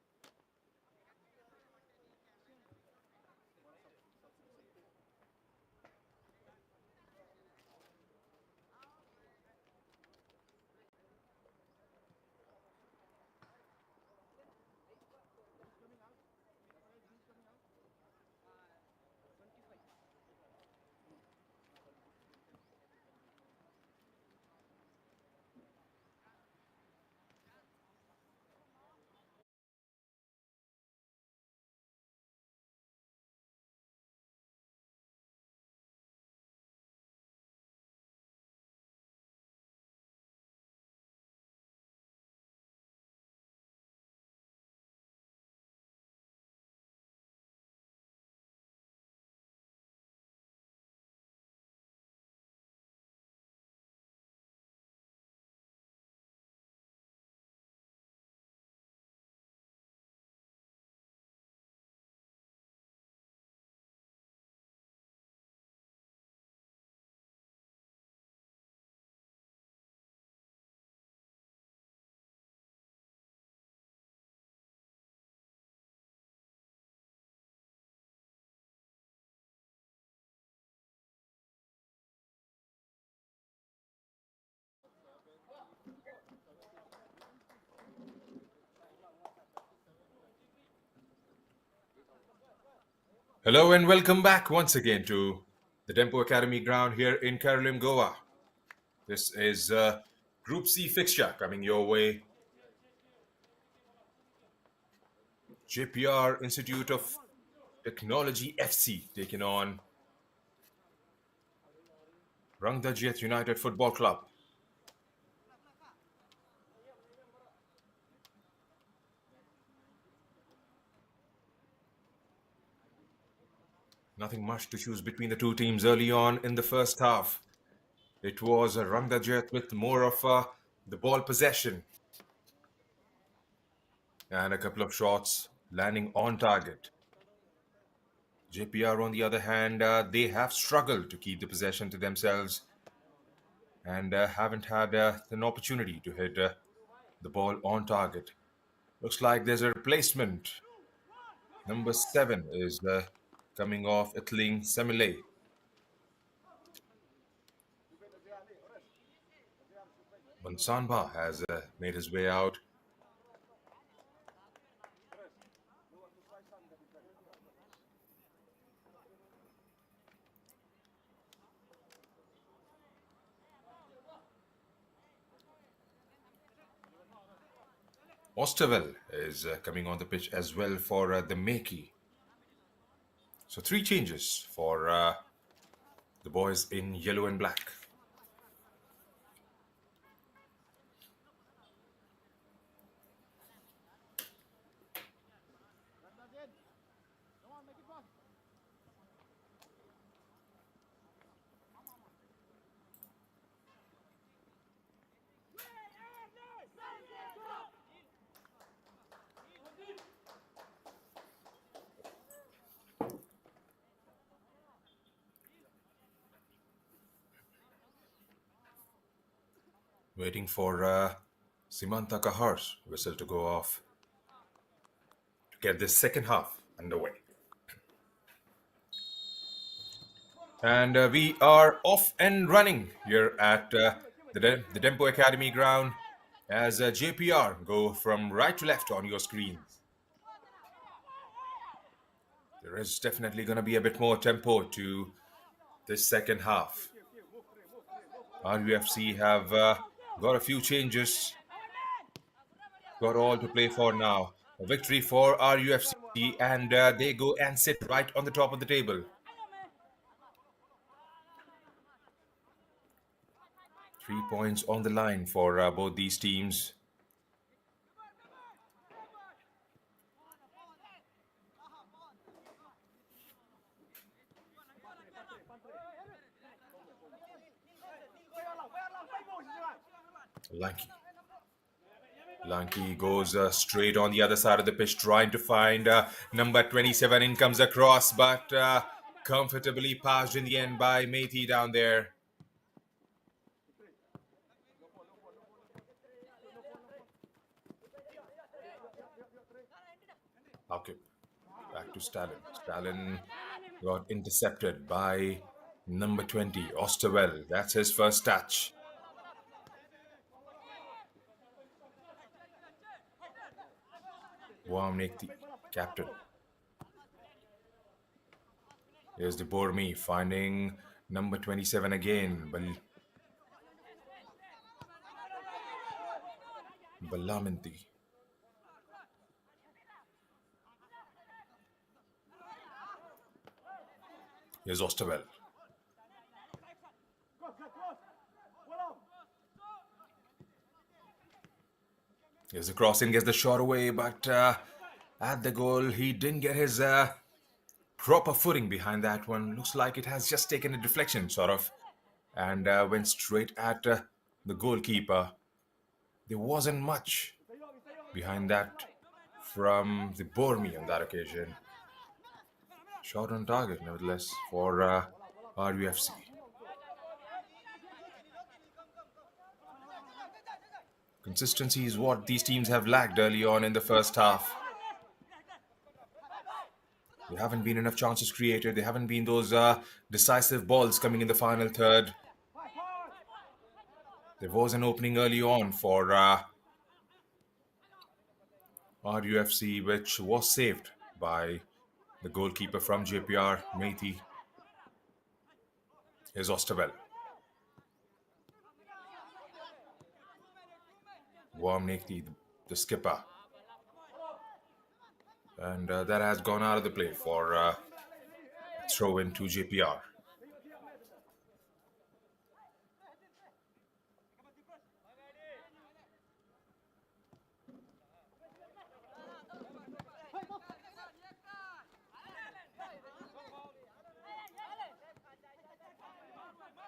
Hello and welcome back once again to the Tempo Academy ground here in Karalim, Goa. This is Group C fixture coming your way. Jeppiaar Institute of Technology FC taking on Rangdajied United Football Club. Nothing much to choose between the two teams early on in the first half. It was Rangdajied with more of the ball possession and a couple of shots landing on target. Jeppiaar, on the other hand, they have struggled to keep the possession to themselves and haven't had an opportunity to hit the ball on target. Looks like there's a replacement. Number 7 is coming off Itling Semile. Mansanba has made his way out. Osterwell is coming on the pitch as well for the Makey. So 3 changes for the boys in yellow and black.
Rangdajied, come on, make it fast.
Waiting for Simanta Kahar's whistle to go off to get this second half underway. And we are off and running here at the Tempo Academy ground as Jeppiaar go from right to left on your screens. There is definitely going to be a bit more tempo to this second half. RUFC have got a few changes, got all to play for now. A victory for RUFC and they go and sit right on the top of the table. 3 points on the line for both these teams. Lanky. Lanky goes straight on the other side of the pitch, trying to find number 27. In comes across, but comfortably passed in the end by Methi down there. Okay, back to Stalin. Stalin got intercepted by number 20, Osterwell. That's his first touch. Wamnik, the captain. Here's the Bormi finding number 27 again. Balaminti. Here's Osterwell. Here's the crossing, gets the shot away, but at the goal, he didn't get his proper footing behind that one. Looks like it has just taken a deflection, sort of, and went straight at the goalkeeper. There wasn't much behind that from the Bormi on that occasion. Shot on target, nevertheless, for RUFC. Consistency is what these teams have lacked early on in the first half. There haven't been enough chances created. There haven't been those decisive balls coming in the final third. There was an opening early on for RUFC, which was saved by the goalkeeper from Jeppiaar, Methi. Here's Osterwell. Wamnik, the skipper. And that has gone out of the play for throw in to Jeppiaar.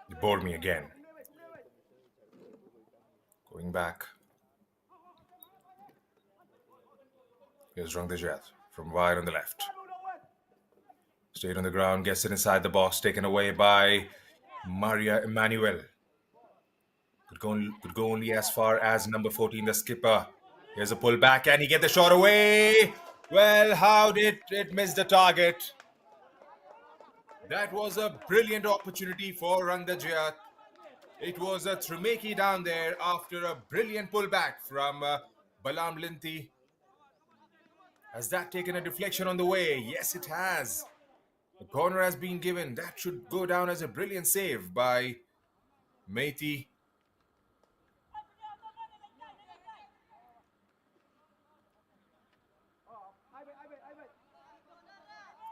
They bored me again. Going back. Here's Rangdajied from wide on the left. Stayed on the ground, gets it inside the box, taken away by Maria Emmanuel. Could go only as far as number 14, the skipper. Here's a pull back, and he gets the shot away. Well, how did it miss the target? That was a brilliant opportunity for Rangdajied. It was a Trumeki down there after a brilliant pullback from Balam Linti. Has that taken a deflection on the way? Yes, it has. The corner has been given. That should go down as a brilliant save by Methi.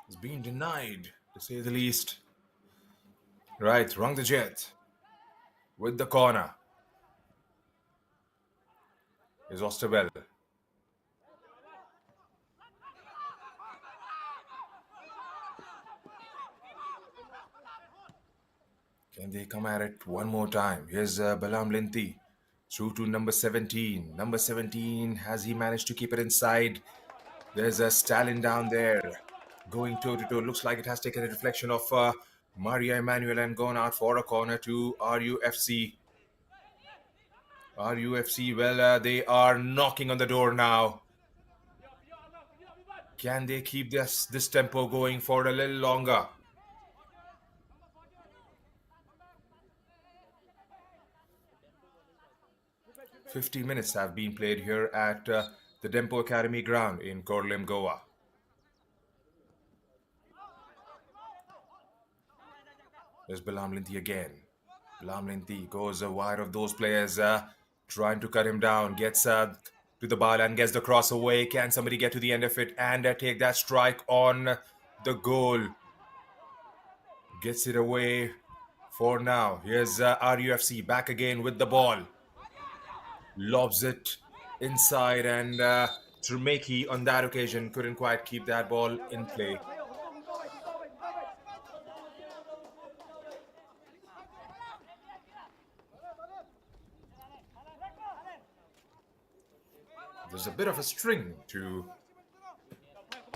It's been denied, to say the least. Right, Rangdajied with the corner. Is Osterwell. Can they come at it one more time? Here's Balam Linti through to number 17. Number 17, has he managed to keep it inside? There's a Stalin down there going toe-to-toe. Looks like it has taken a deflection of Maria Emmanuel and gone out for a corner to RUFC. RUFC, well, they are knocking on the door now. Can they keep this tempo going for a little longer? "50 minutes have been played here at the Dempo Academy ground in Korlim, Goa. There's Balam Linti again. Balam Linti goes wide of those players, trying to cut him down. Gets to the ball and gets the cross away. Can somebody get to the end of it and take that strike on the goal? Gets it away for now. Here's RUFC back again with the ball. Lobs it inside, and Trumeki on that occasion couldn't quite keep that ball in play. was a bit of a string to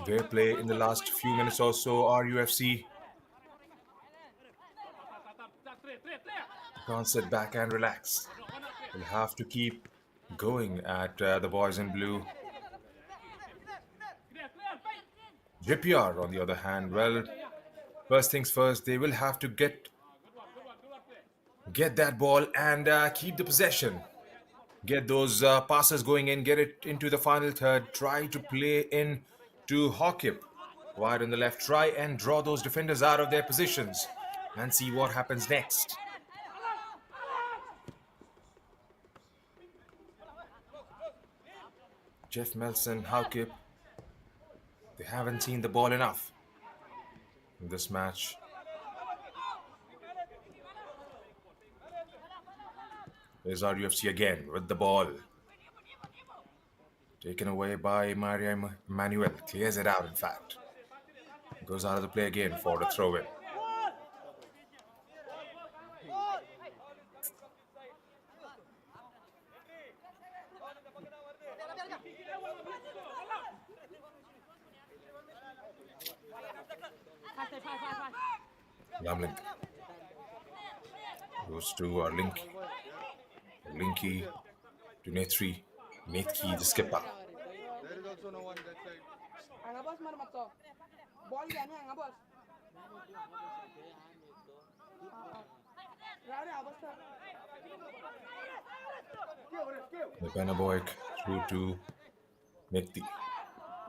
their play in the last few minutes or so. RUFC can't sit back and relax. Will have to keep going at the boys in blue. Jeppiaar, on the other hand, well, first things first, they will have to get that ball and keep the possession. Get those passes going in, get it into the final third, try to play in to Hawkip. Wide on the left, try and draw those defenders out of their positions and see what happens next. Jeff Melson, Hawkip, they haven't seen the ball enough in this match. There's RUFC again with the ball. Taken away by Maria Manuel. Clears it out, in fact. Goes out of the play again for the throw-in. Lamlink goes to Linky. Linky to Netri. Netki, the skipper.
There is also no one that side.
Angabos mana makso. Ball dia ni angabos. Rare avastha.
The Benaboik through to Netki.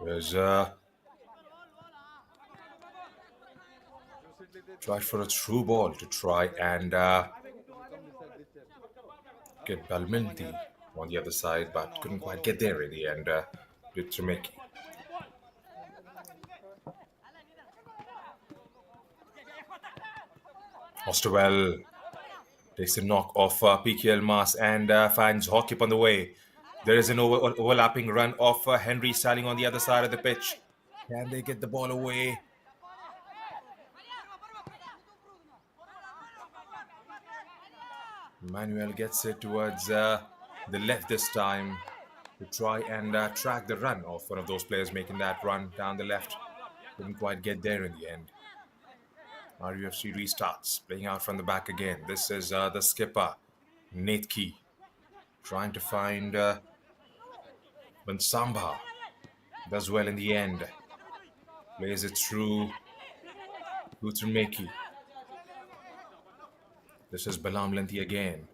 There's tried for a through ball to try and get Balminti on the other side, but couldn't quite get there in the end. With Tremeki. Osterwell takes a knock off PK Elmas and finds Hawkip on the way. There is an overlapping run of Henry Styling on the other side of the pitch. Can they get the ball away? Manuel gets it towards the left this time to try and track the run of one of those players making that run down the left. Couldn't quite get there in the end. RUFC restarts, playing out from the back again. This is the skipper, Netki, trying to find Bansamba. Does well in the end. Plays it through Gutrmeki. This is Balam Lenthi again.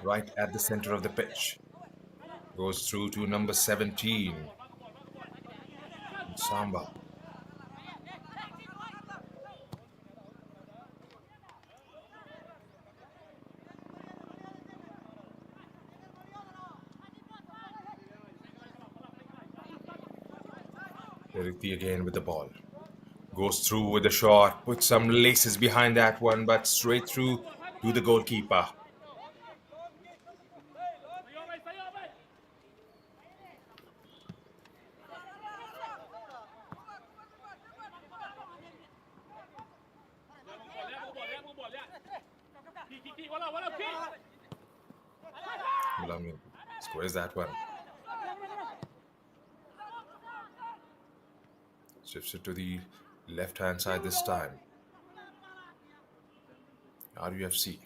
Right at the center of the pitch. Goes through to number 17. Samba. Riti again with the ball. Goes through with the shot. Puts some laces behind that one, but straight through to the goalkeeper. Squares that one. Shifts it to the left-hand side this time. RUFC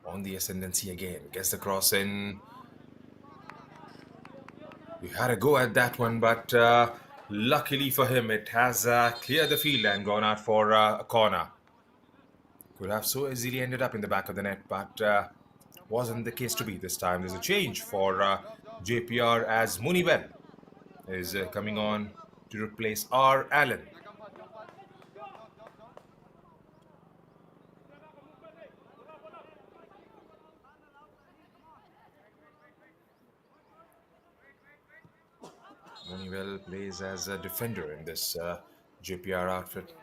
on the ascendancy again. Gets the cross in. We had a go at that one, but luckily for him, it has cleared the field and gone out for a corner. Could have so easily ended up in the back of the net, but wasn't the case to be this time. There's a change for Jeppiaar as Munibel is coming on to replace R. Allen. Munibel plays as a defender in this Jeppiaar outfit.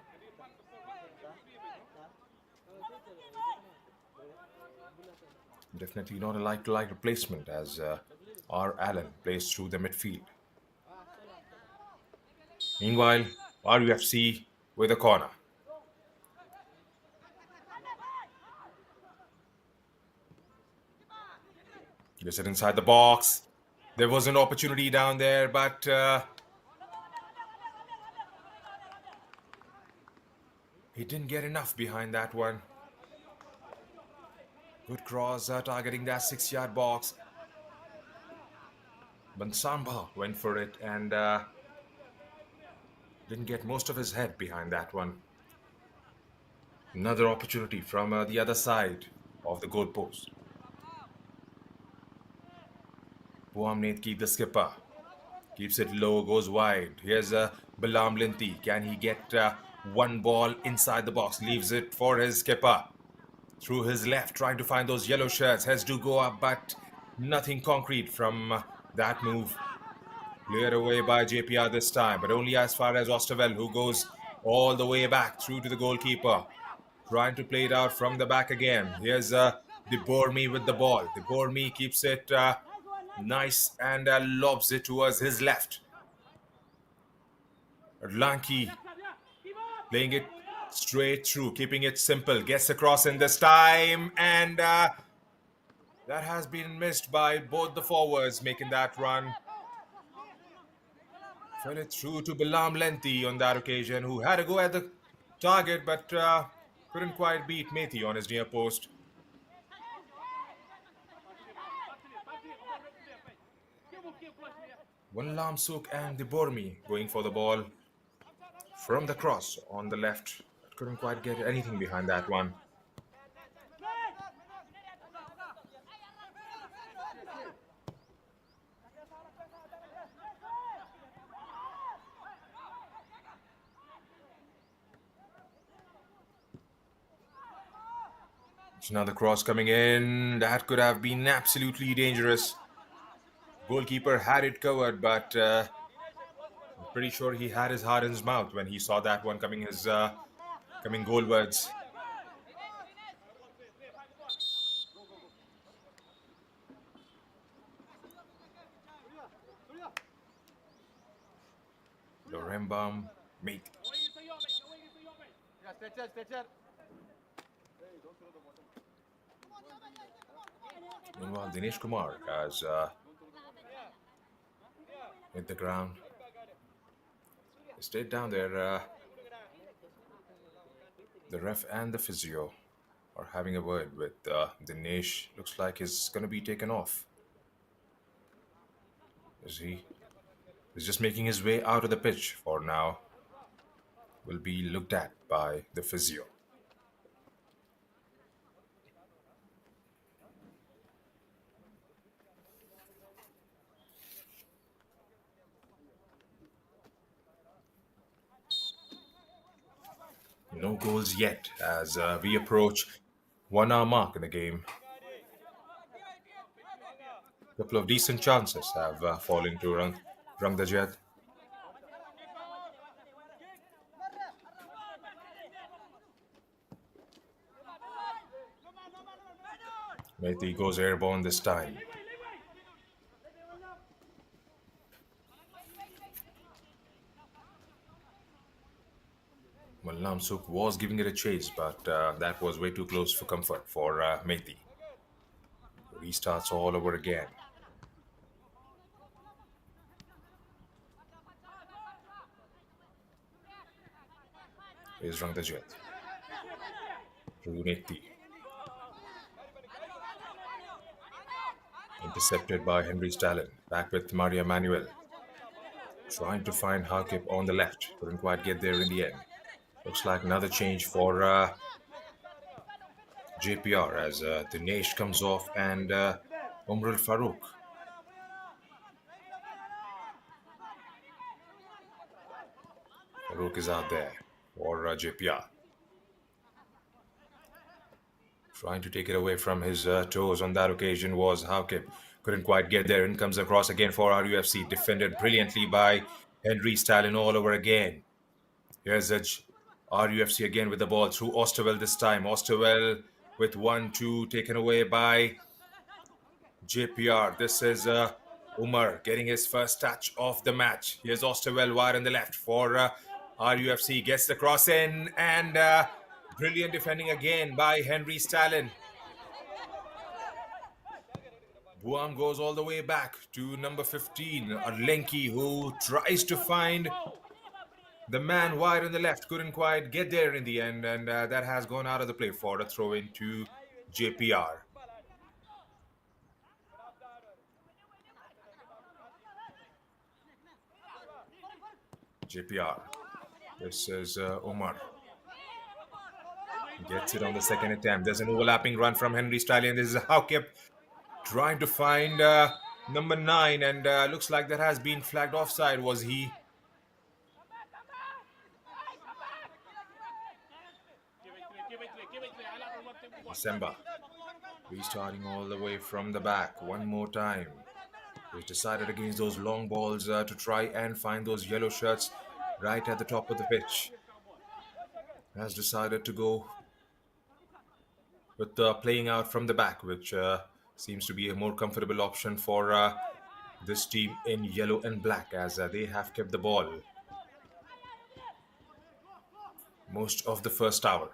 Definitely not a like-to-like replacement as R. Allen plays through the midfield. Meanwhile, RUFC with a corner. Gets it inside the box. There was an opportunity down there, but he didn't get enough behind that one. Good cross, targeting that 6-yard box. Bansamba went for it and didn't get most of his head behind that one. Another opportunity from the other side of the goalpost. Buamnetki, the skipper, keeps it low, goes wide. Here's Balam Linti. Can he get one ball inside the box? Leaves it for his skipper. Through his left, trying to find those yellow shirts. Has to go up, but nothing concrete from that move. Cleared away by Jeppiaar this time, but only as far as Osterwell, who goes all the way back through to the goalkeeper. Trying to play it out from the back again. Here's De Bormi with the ball. De Bormi keeps it nice and lobs it towards his left. Lanki playing it straight through, keeping it simple. Gets across in this time, and that has been missed by both the forwards making that run. Fell it through to Bilam Lenti on that occasion, who had a go at the target, but couldn't quite beat Methi on his near post. Wanlam Suk and De Bormi going for the ball from the cross on the left. Couldn't quite get anything behind that one. It's another cross coming in. That could have been absolutely dangerous. Goalkeeper had it covered, but I'm pretty sure he had his heart in his mouth when he saw that one coming coming goalwards. Lorembam Methi.
Yeah, stretcher.
Meanwhile, Dinesh Kumar has hit the ground. He stayed down there. The ref and the physio are having a word with Dinesh. Looks like he's going to be taken off. Is he? He's just making his way out of the pitch for now. Will be looked at by the physio. No goals yet as we approach 1 hour mark in the game. A couple of decent chances have fallen to Rangdajied. Methi goes airborne this time. Mallam Suk was giving it a chase, but that was way too close for comfort for Methi. Restarts all over again. Here's Rangdajied. Through Methi. Intercepted by Henry Stalin. Back with Maria Manuel. Trying to find Hakip on the left. Couldn't quite get there in the end. Looks like another change for Jeppiaar as Dinesh comes off and Umrul Farouk. Farouk is out there for Jeppiaar. Trying to take it away from his toes on that occasion was Hakip. Couldn't quite get there and comes across again for RUFC. Defended brilliantly by Henry Stalin all over again. Here's RUFC again with the ball through Osterwell this time. Osterwell with 1-2 taken away by Jeppiaar. This is Umar getting his first touch of the match. Here's Osterwell wide on the left for RUFC. Gets the cross in and brilliant defending again by Henry Stalin. Buam goes all the way back to number 15, Arlenki, who tries to find the man wide on the left. Couldn't quite get there in the end, and that has gone out of the play for a throw into Jeppiaar. Jeppiaar. This is Omar. Gets it on the second attempt. There's an overlapping run from Henry Stallion. This is Haukip trying to find number 9, and looks like that has been flagged offside. Was he? December restarting all the way from the back one more time. He's decided against those long balls to try and find those yellow shirts right at the top of the pitch. Has decided to go with playing out from the back, which seems to be a more comfortable option for this team in yellow and black, as they have kept the ball most of the first hour.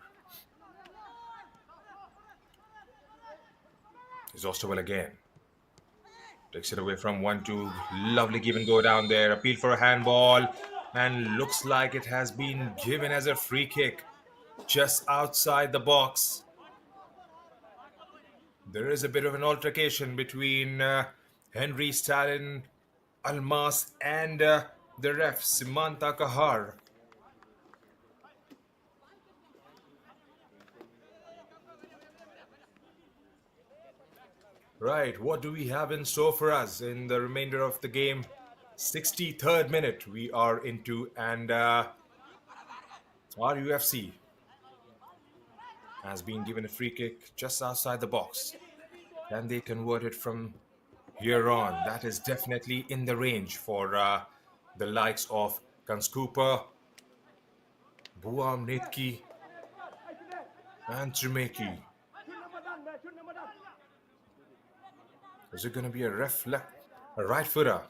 Is Osterwell again. Takes it away from 1-2. Lovely give and go down there. Appeal for a handball. And looks like it has been given as a free kick just outside the box. There is a bit of an altercation between Henry Stalin, Almas, and the ref, Simanta Kahar. Right, what do we have in store for us in the remainder of the game? 63rd minute we are into, and RUFC has been given a free kick just outside the box. Can they convert it from here on? That is definitely in the range for the likes of Kanskooper, Buam Netki, and Trimeki. Is it going to be a right footer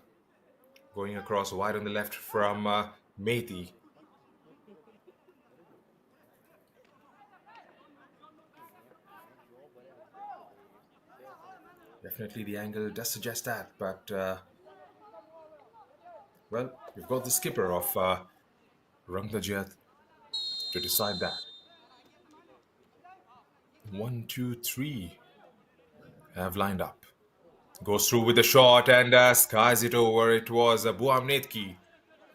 going across wide on the left from Methi? Definitely the angle does suggest that, but well, we've got the skipper of Rangdajied to decide that. 1, 2, 3 have lined up. Goes through with the shot and skies it over. It was Buam Netki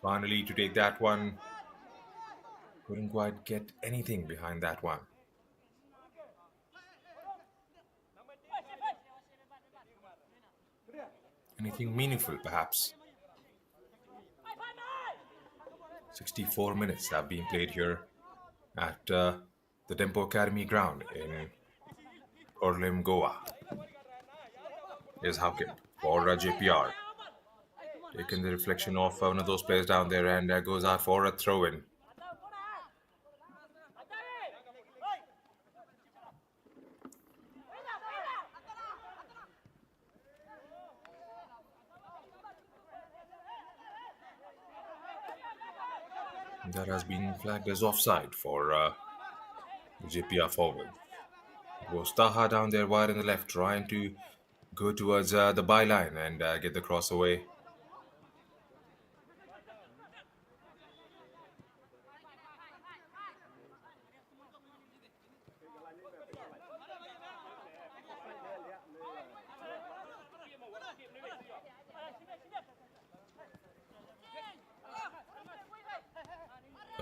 finally to take that one. Couldn't quite get anything behind that one. Anything meaningful, perhaps. 64 minutes have been played here at the Dempo Academy ground in Orlim, Goa. Here's Haukip for Jeppiaar. Taking the reflection of one of those players down there and goes out for a throw-in. That has been flagged as offside for Jeppiaar forward. Goes Taha down there wide on the left, trying to go towards the byline and get the cross away.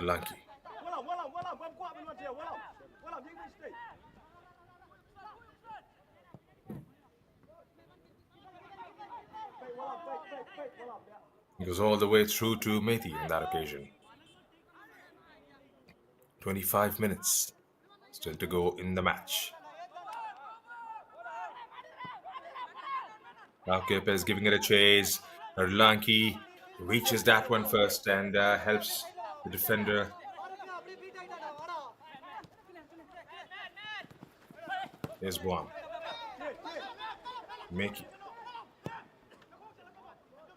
Lanky. He goes all the way through to Methi on that occasion. 25 minutes still to go in the match. Haukip is giving it a chase. Lanky reaches that one first and helps the defender. Here's Buam. Meki.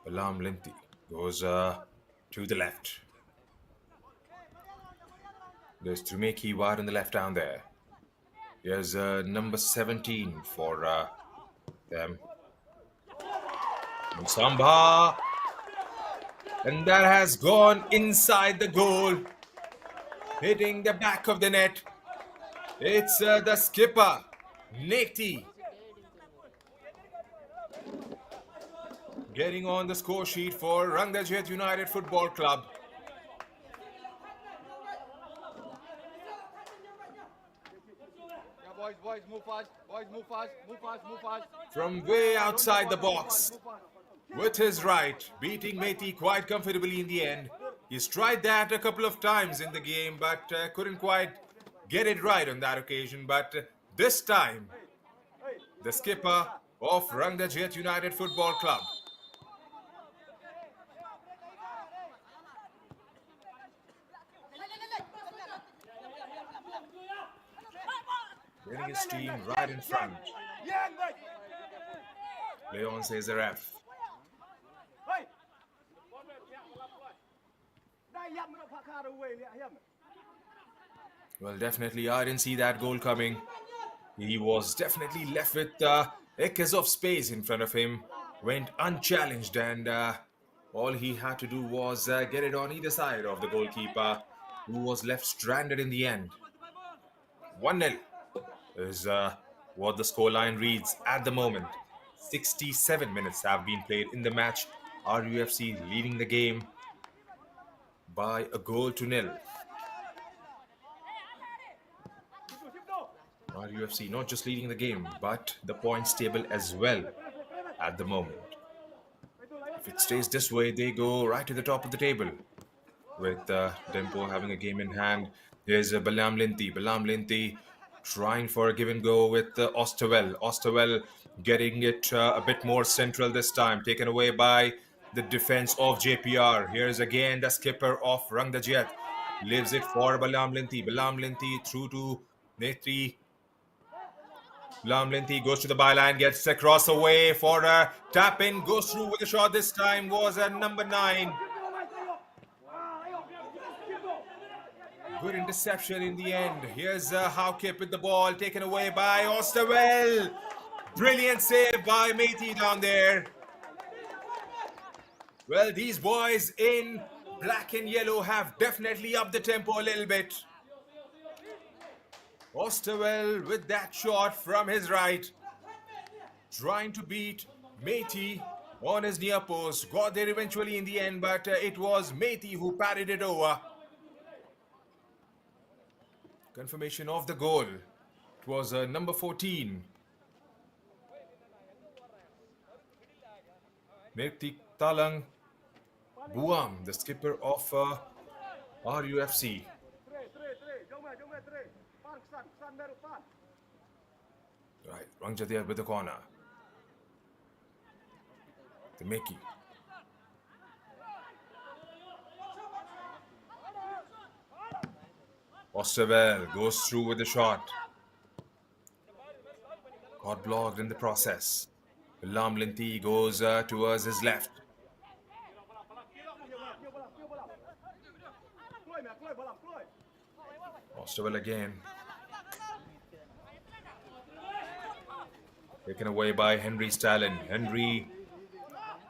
Alam Linti goes to the left. There's Trumeki wide on the left down there. Here's number 17 for them. Samba. And that has gone inside the goal, hitting the back of the net. It's the skipper, Neti, getting on the score sheet for Rangdajied United Football Club.
Yeah, boys, move fast. Boys, move fast.
From way outside the box, with his right, beating Meti quite comfortably in the end. He's tried that a couple of times in the game, but couldn't quite get it right on that occasion. But this time, the skipper of Rangdajied United Football Club, getting his team right in front. Leon says the ref. Well, definitely, I didn't see that goal coming. He was definitely left with acres of space in front of him, went unchallenged, and all he had to do was get it on either side of the goalkeeper, who was left stranded in the end. 1-0 is what the scoreline reads at the moment. 67 minutes have been played in the match. RUFC leading the game by a goal to nil. RUFC not just leading the game, but the points table as well at the moment. If it stays this way, they go right to the top of the table, with Dempo having a game in hand. Here's Balam Linti trying for a give and go with Osterwell. Osterwell getting it a bit more central this time, taken away by the defense of Jeppiaar. Here's again the skipper of Rangdajied. Leaves it for Balam Linti through to Netri. Linti goes to the byline, gets across away for a tap in, goes through with a shot. This time was a number 9. Good interception in the end. Here's Haukip with the ball, taken away by Osterwell. Brilliant save by Meti down there. Well, these boys in black and yellow have definitely upped the tempo a little bit. Osterwell with that shot from his right, trying to beat Meti on his near post. Got there eventually in the end, but it was Meti who patted it over. Confirmation of the goal. It was number 14. Meti Talang Buam, the skipper of RUFC. Right, Rangdajied with the corner. The Meki. Osterwell goes through with the shot. Got blocked in the process. Balam Linti goes towards his left. Osterwell again. Taken away by Henry Stalin. Henry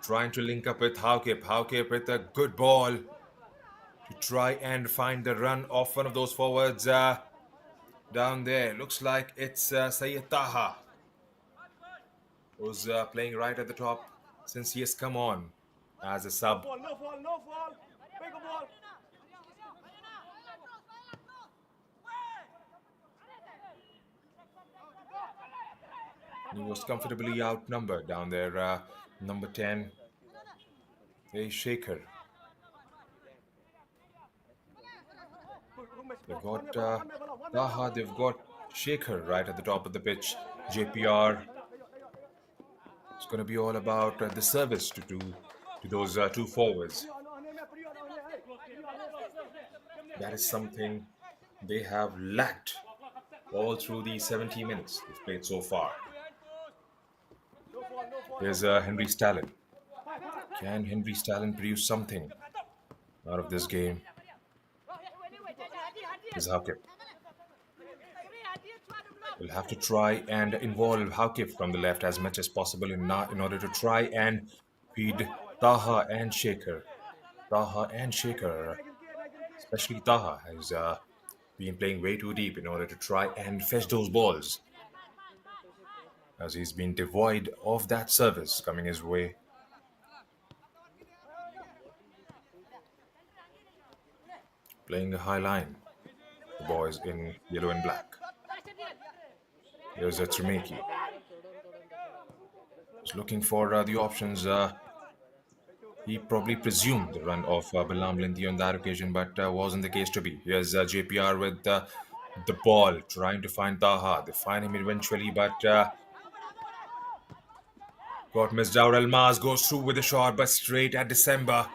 trying to link up with Haukip. Haukip with a good ball to try and find the run of one of those forwards down there. Looks like it's Syed Taha, who's playing right at the top since he has come on as a sub.
No fall. Big ball.
He was comfortably outnumbered down there. Number 10, a Shaker. They've got Taha, they've got Shaker right at the top of the pitch. Jeppiaar. It's going to be all about the service to those two forwards. That is something they have lacked all through the 70 minutes they've played so far. Here's Henry Stalin. Can Henry Stalin produce something out of this game? Here's Haukip. We'll have to try and involve Haukip from the left as much as possible in order to try and Speed Taha and Shaker. Taha and Shaker, especially Taha, has been playing way too deep in order to try and fetch those balls, as he's been devoid of that service coming his way. Playing a high line, the boys in yellow and black. Here's a Tremeki. He's looking for the options. He probably presumed the run of Balam Lindy on that occasion, but wasn't the case to be. Here's Jeppiaar with the ball, trying to find Taha. They find him eventually, but got missed out. Almaz goes through with a shot, but straight at December.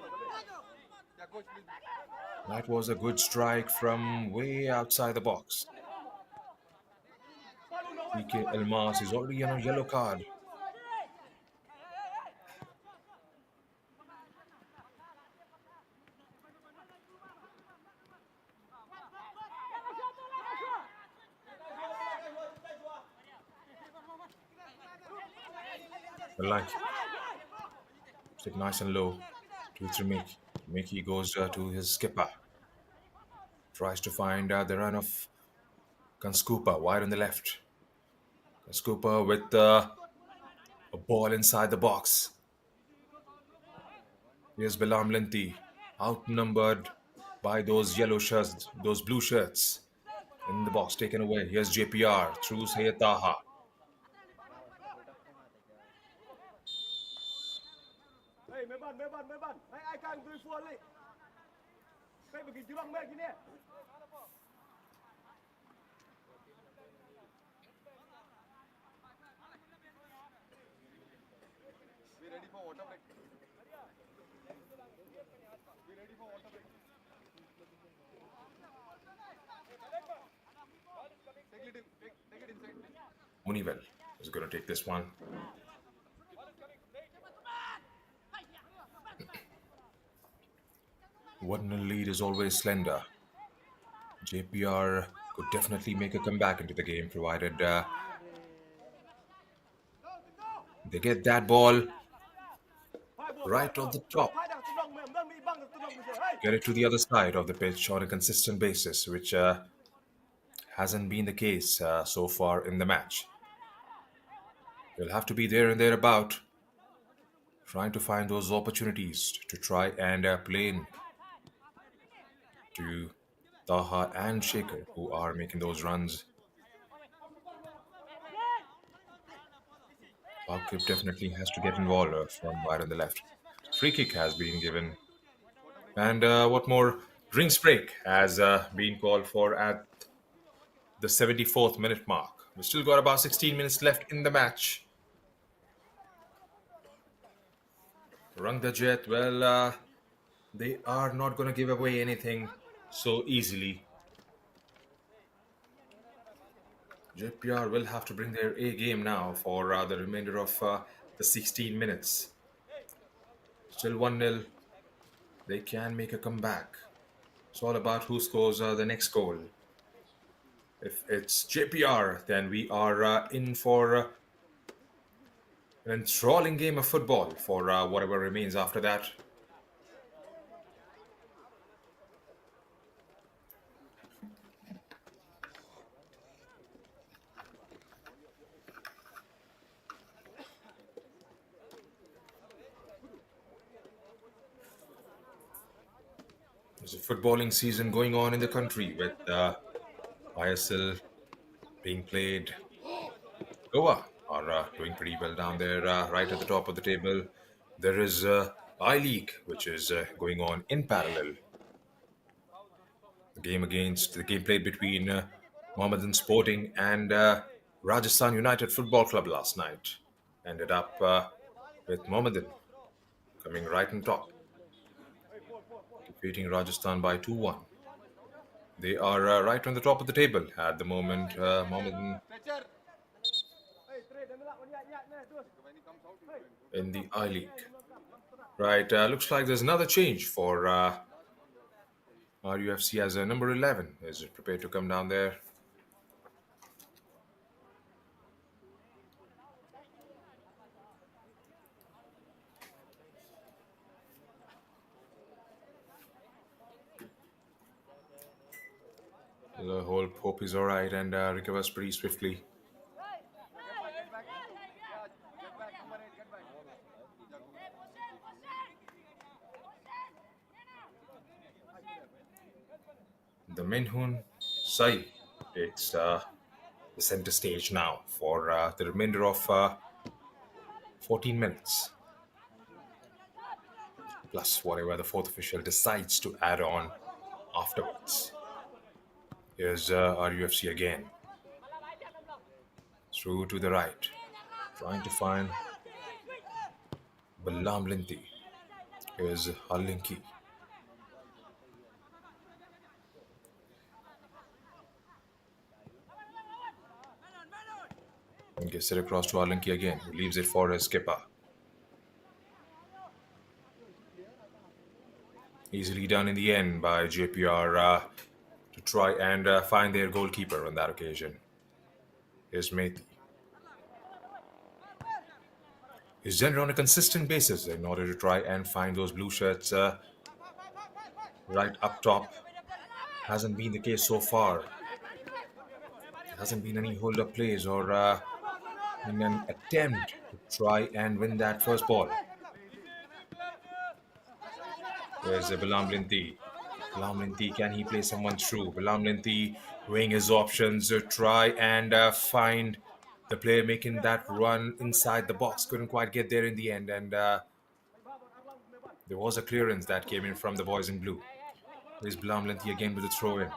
That was a good strike from way outside the box. PK Almaz is already on a yellow card. Like, sit nice and low to Tremeki. Tremeki goes to his skipper. Tries to find the run of Kanskupa wide on the left. Kanskupa with a ball inside the box. Here's Balam Linti, outnumbered by those yellow shirts, those blue shirts. In the box, taken away. Here's Jeppiaar through Syed Taha.
Hey, meban. Hey, ai kang tui fuan li. Hey, bagi jurang mek gini. Be ready for water break. Be ready for water break. Take it inside.
Munivel is going to take this one. One nil lead is always slender. JPR could definitely make a comeback into the game, provided they get that ball right on the top. Get it to the other side of the pitch on a consistent basis, which hasn't been the case so far in the match. They'll have to be there and thereabout, trying to find those opportunities to try and play in to Taha and Shaker, who are making those runs. Parkip definitely has to get involved from wide on the left. Free kick has been given. And what more? Drinks break has been called for at the 74th minute mark. We've still got about 16 minutes left in the match. Rangdajied, well, they are not going to give away anything so easily. Jeppiaar will have to bring their A game now for the remainder of the 16 minutes. Still 1-0. They can make a comeback. It's all about who scores the next goal. If it's Jeppiaar, then we are in for an enthralling game of football for whatever remains after that. There's a footballing season going on in the country with ISL being played. Goa are doing pretty well down there, right at the top of the table. There is I-League, which is going on in parallel. The game played between Mohammedan Sporting and Rajasthan United Football Club last night ended up with Mohammedan coming right on top, defeating Rajasthan by 2-1. They are right on the top of the table at the moment. Mohammedan in the I-League. Right, looks like there's another change for RUFC as a number 11 is prepared to come down there. The whole hope is alright and recovers pretty swiftly.
Get back. Yeah, get back. Number 8, get back.
The Minhun Sai takes the center stage now for the remainder of 14 minutes, plus whatever the fourth official decides to add on afterwards. Here's RUFC again. Through to the right, trying to find Balam Linti. Here's Halinki. And gets it across to Alinki again, who leaves it for his skipper. Easily done in the end by Jeppiaar to try and find their goalkeeper on that occasion. Here's Methi. He's done it on a consistent basis in order to try and find those blue shirts right up top. Hasn't been the case so far. There hasn't been any hold-up plays or in an attempt to try and win that first ball. There's Balam Linti. Balam Linti, can he play someone through? Balam Linti weighing his options to try and find the player making that run inside the box. Couldn't quite get there in the end, and there was a clearance that came in from the boys in blue. There's Balam Linti again with the throw-in.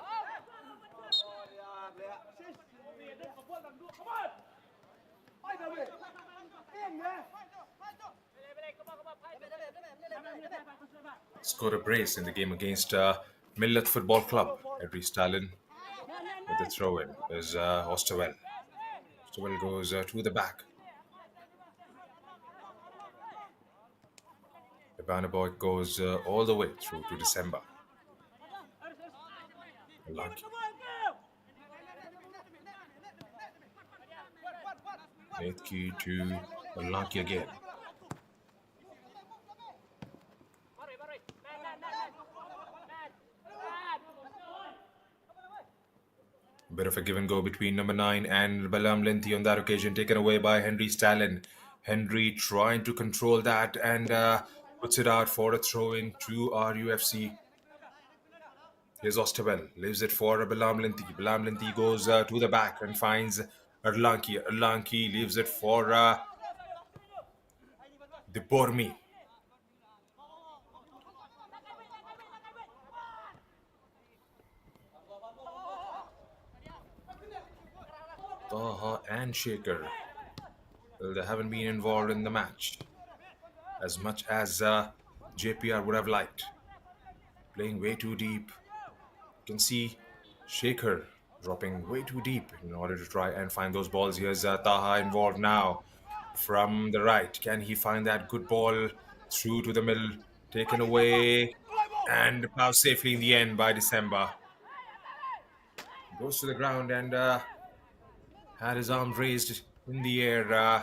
Scored a brace in the game against Millet Football Club. Henry Stalin with the throw-in is Osterwell. Osterwell goes to the back. The banner boy goes all the way through to December. Lucky. Eighth key to Lucky again. Bit of a give and go between number 9 and Balam Linti on that occasion, taken away by Henry Stalin. Henry trying to control that and puts it out for a throw-in to RUFC. Here's Osterwell, leaves it for Balam Linti. Balam Linti goes to the back and finds Erlanki. Erlanki leaves it for the Bormi. Taha and Shaker. Well, they haven't been involved in the match as much as Jeppiaar would have liked. Playing way too deep. You can see Shaker dropping way too deep in order to try and find those balls. Here's Taha involved now from the right. Can he find that good ball through to the middle? Taken away and passed safely in the end by December. Goes to the ground and had his arm raised in the air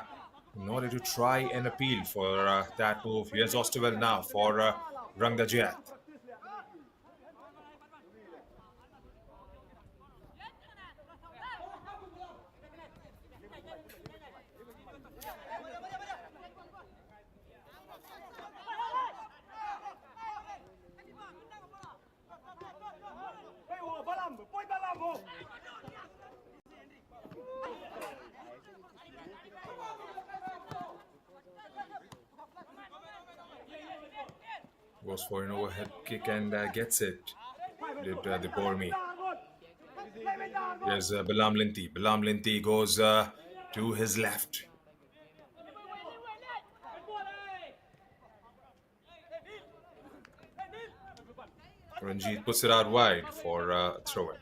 in order to try and appeal for that move. Here's Osterwell now for Rangdajied. Goes for an overhead kick and gets it. Did the Bormi. There's Balam Linti. Balam Linti goes to his left. Rangdajied puts it out wide for a throw-in.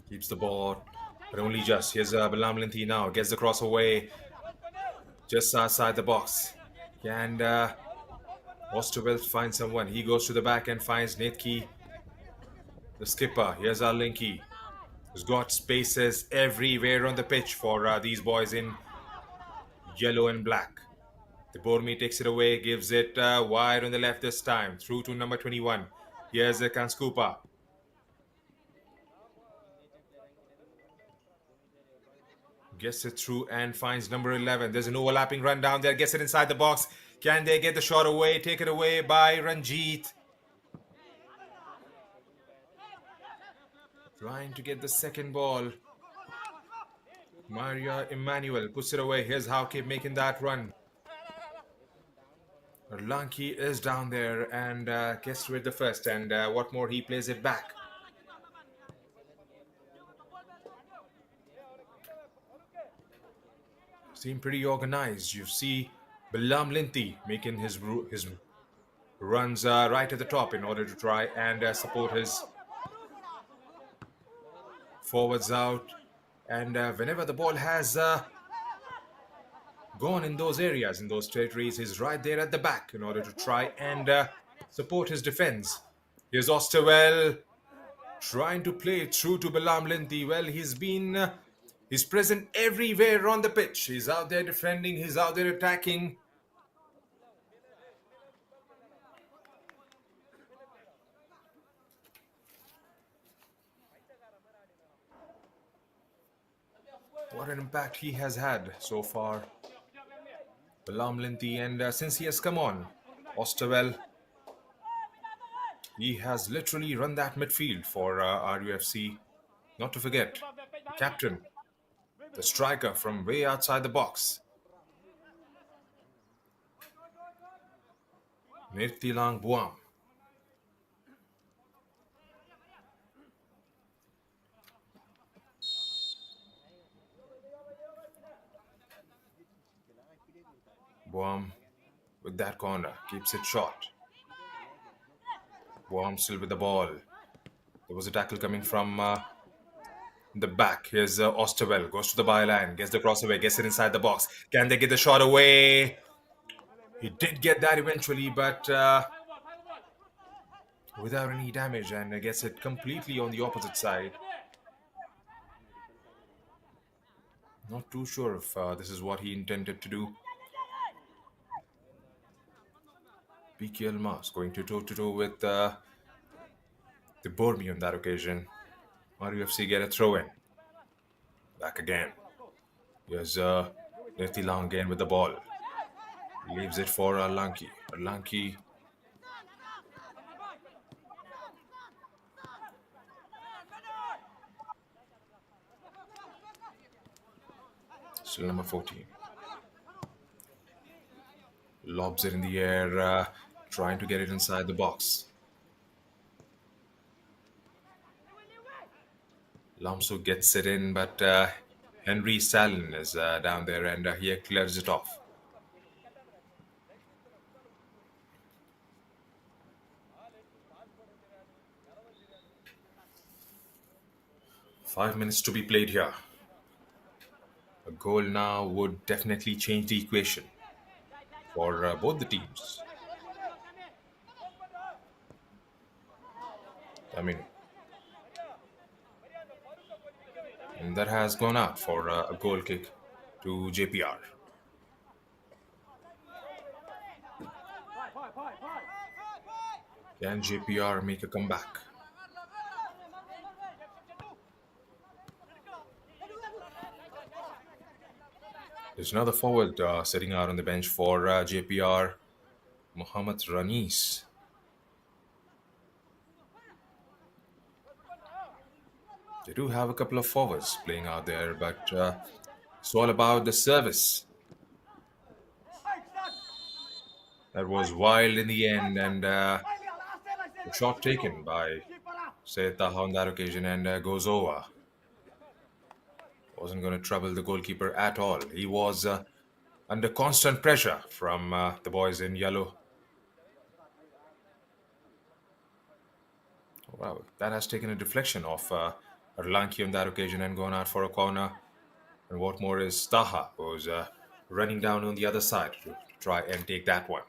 Keeps the ball, but only just. Here's Balam Linti now. Gets the cross away. Just outside the box. And Osterwell finds someone. He goes to the back and finds Netki, the skipper. Here's Alinki. He's got spaces everywhere on the pitch for these boys in yellow and black. The Bormi takes it away, gives it wide on the left this time, through to number 21. Here's a Kanskupa. Gets it through and finds number 11. There's an overlapping run down there, gets it inside the box. Can they get the shot away? Take it away by Rangdajied. Trying to get the second ball. Maria Emmanuel puts it away. Here's Hauke making that run. Lanki is down there and gets to it the first. And what more, he plays it back. Seem pretty organized. You see Bilam Linti making his runs right at the top in order to try and support his forwards out. And whenever the ball has gone in those areas, in those territories, he's right there at the back in order to try and support his defense. Here's Osterwell trying to play it through to Bilam Linti. Well, he's present everywhere on the pitch. He's out there defending, he's out there attacking. What an impact he has had so far, Bilam Linti, and since he has come on, Osterwell, he has literally run that midfield for RUFC. Not to forget, the captain, the striker from way outside the box. Nirtilang Buam. Buam with that corner, keeps it short. Buam still with the ball. There was a tackle coming from the back. Here's Osterwell, goes to the byline, gets the crossover, gets it inside the box. Can they get the shot away? He did get that eventually, but without any damage, and gets it completely on the opposite side. Not too sure if this is what he intended to do. PK Elmas going to toe-to-toe with the Bormi on that occasion. RUFC get a throw-in. Back again. Here's Nirtilang again with the ball. Leaves it for Lanki. Lanki still number 14. Lobs it in the air, trying to get it inside the box. Lamso gets it in, but Henry Stalin is down there and he clears it off. Five minutes to be played here. A goal now would definitely change the equation for both the teams. I mean, and that has gone out for a goal kick to Jeppiaar. Can Jeppiaar make a comeback? There's another forward sitting out on the bench for Jeppiaar, Mohammad Ranis. They do have a couple of forwards playing out there, but it's all about the service. That was wild in the end, and the shot taken by Syed Taha on that occasion and goes over. Wasn't going to trouble the goalkeeper at all. He was under constant pressure from the boys in yellow. Wow, that has taken a deflection off Lanki on that occasion and gone out for a corner. And what more is Taha, who's running down on the other side to try and take that one.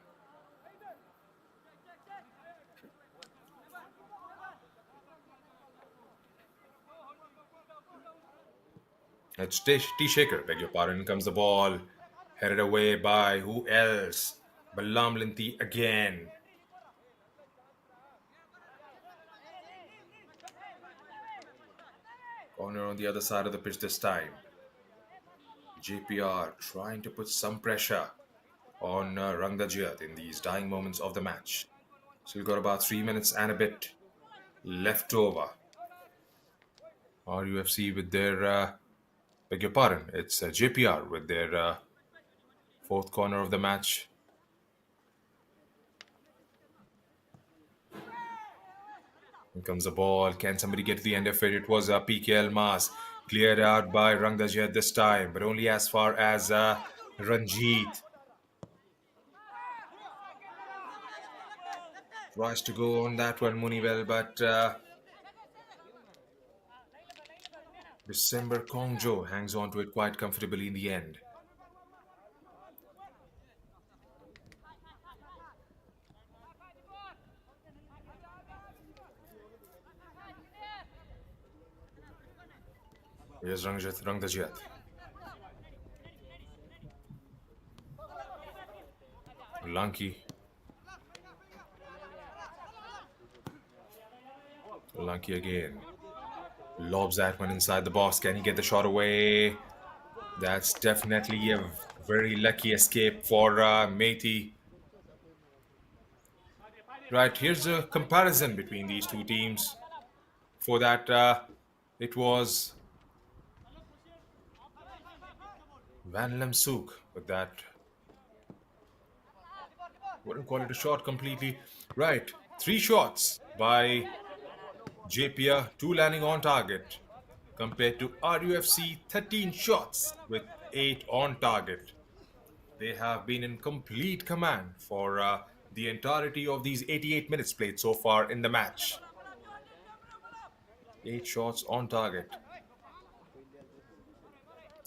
It's T-Shaker, beg your pardon. Comes the ball. Headed away by who else? Balam Linti again. Corner on the other side of the pitch this time. Jeppiaar trying to put some pressure on Rangdajied in these dying moments of the match. So we've got about 3 minutes and a bit left over. RUFC with their, beg your pardon, it's Jeppiaar with their fourth corner of the match. Here comes the ball. Can somebody get to the end of it? It was PK Almas. Cleared out by Rangdajied this time, but only as far as Ranjit. Tries to go on that one, Munivel, but December Kongjo hangs on to it quite comfortably in the end. Here's Rangdajied. Lanky again. Lobs that one inside the box. Can he get the shot away? That's definitely a very lucky escape for Methi. Right, here's a comparison between these two teams. For that, it was Van Lemsuk with that. Wouldn't call it a shot completely. Right, 3 shots by Jeppiaar, 2 landing on target, compared to RUFC 13 shots with 8 on target. They have been in complete command for the entirety of these 88 minutes played so far in the match. 8 shots on target.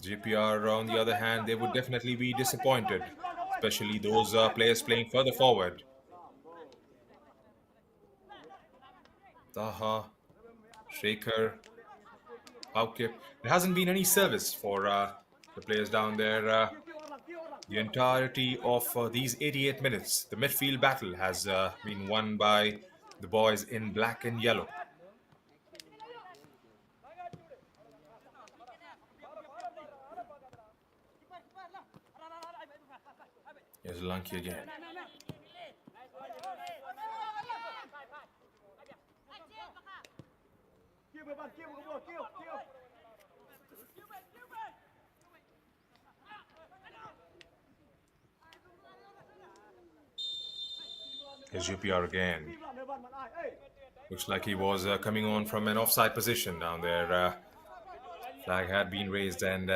Jeppiaar, on the other hand, they would definitely be disappointed, especially those players playing further forward. Taha, Shaker, Haukip. There hasn't been any service for the players down there. The entirety of these 88 minutes, the midfield battle has been won by the boys in black and yellow. Here's Lanky again. Here's Jeppiaar again. Looks like he was coming on from an offside position down there. Flag had been raised, and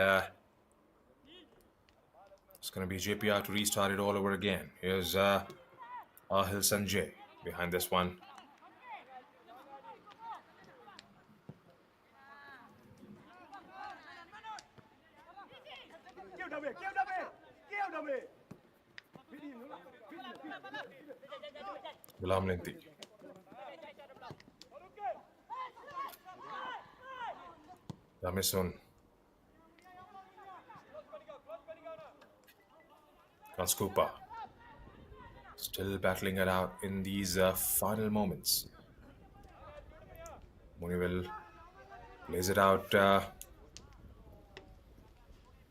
it's going to be Jeppiaar to restart it all over again. Here's Ahil Sanjay behind this one. Gulam Linti. Damisun. Kanskupa. Still battling it out in these final moments. Munivel plays it out.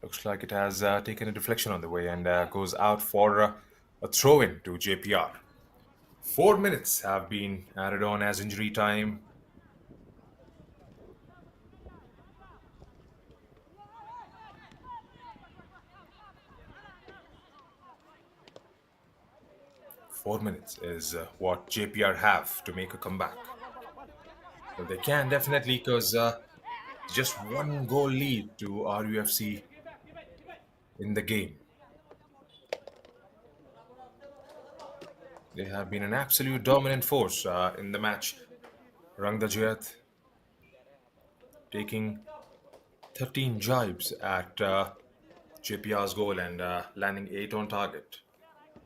Looks like it has taken a deflection on the way and goes out for a throw-in to Jeppiaar. 4 minutes have been added on as injury time. Four minutes is what Jeppiaar have to make a comeback. But they can definitely, because just 1 goal lead to RUFC in the game. They have been an absolute dominant force in the match. Rangdajied taking 13 jibes at Jeppiaar's goal and landing 8 on target.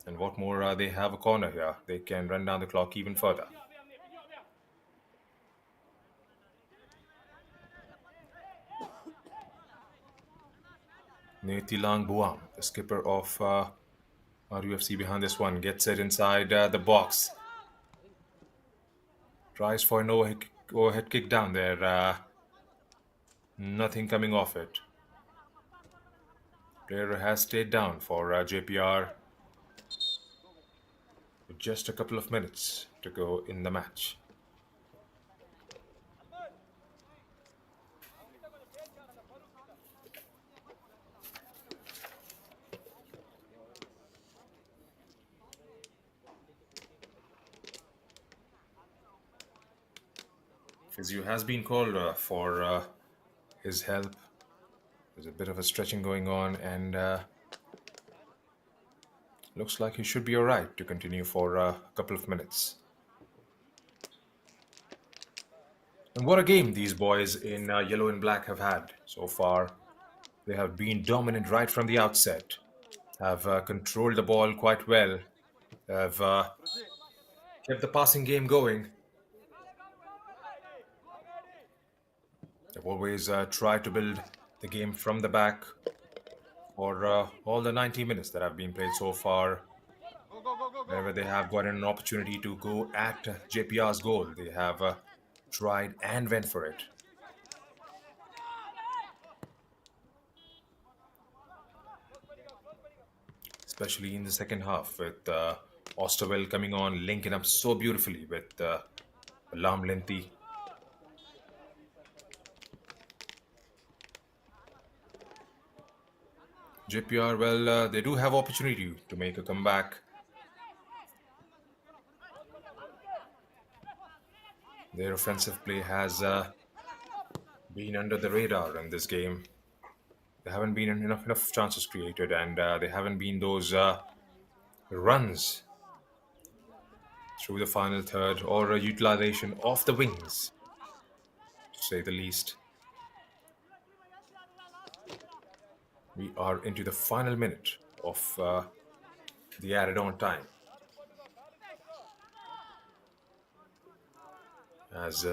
And what more, they have a corner here. They can run down the clock even further. Netilang Buam, the skipper of RUFC behind this one, gets it inside the box. Tries for an overhead kick down there. Nothing coming off it. Player has stayed down for Jeppiaar with just a couple of minutes to go in the match. Physio has been called for his help. There's a bit of a stretching going on, and looks like he should be alright to continue for a couple of minutes. And what a game these boys in yellow and black have had so far. They have been dominant right from the outset, have controlled the ball quite well, have kept the passing game going. They've always tried to build the game from the back for all the 90 minutes that have been played so far. Whenever they have gotten an opportunity to go at Jeppiaar's goal, they have tried and went for it. Especially in the second half, with Osterwell coming on, linking up so beautifully with Lam Linti. Jeppiaar, well, they do have opportunity to make a comeback. Their offensive play has been under the radar in this game. There haven't been enough chances created, and there haven't been those runs through the final third or a utilization of the wings, to say the least. We are into the final minute of the added-on time. As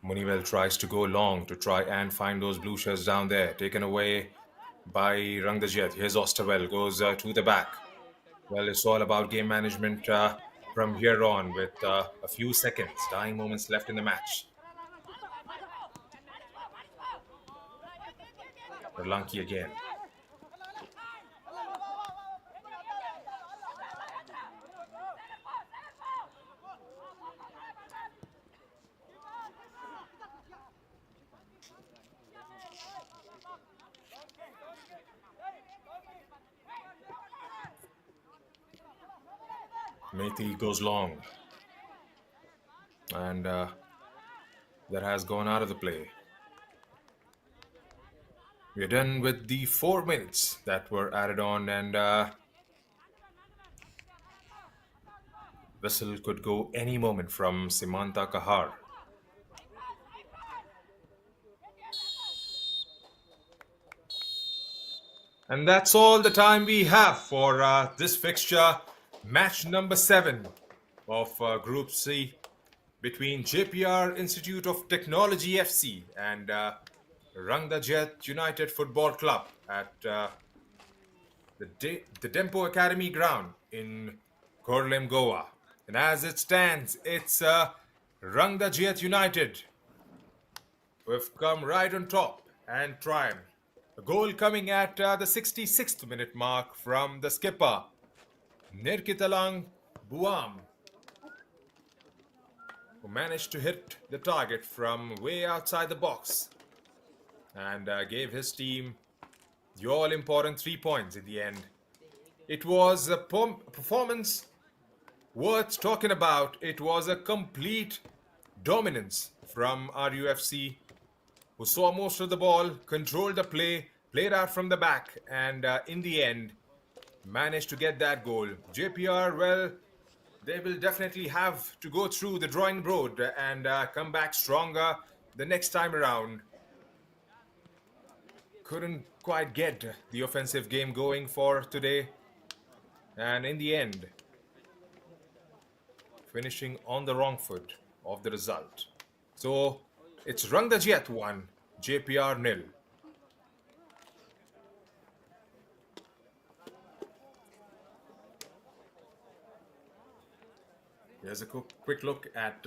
Munivel tries to go long to try and find those blue shirts down there, taken away by Rangdajied. Here's Osterwell, goes to the back. Well, it's all about game management from here on, with a few seconds, dying moments left in the match. Erlanki again. Methi goes long, and that has gone out of the play. We're done with the 4 minutes that were added on, and whistle could go any moment from Simanta Kahar. And that's all the time we have for this fixture, match number 7 of Group C between Jeppiaar Institute of Technology FC and Rangdajied United Football Club at the Dempo Academy ground in Korlem, Goa. And as it stands, it's Rangdajied United who have come right on top and triumphed. A goal coming at the 66th minute mark from the skipper, Nirkitalang Buam, who managed to hit the target from way outside the box and gave his team the all-important 3 points in the end. It was a performance worth talking about. It was a complete dominance from RUFC, who saw most of the ball, controlled the play, played out from the back, and in the end, managed to get that goal. Jeppiaar, well, they will definitely have to go through the drawing board and come back stronger the next time around. Couldn't quite get the offensive game going for today, and in the end, finishing on the wrong foot of the result. So it's Rangdajied 1, Jeppiaar 0. Here's a quick look at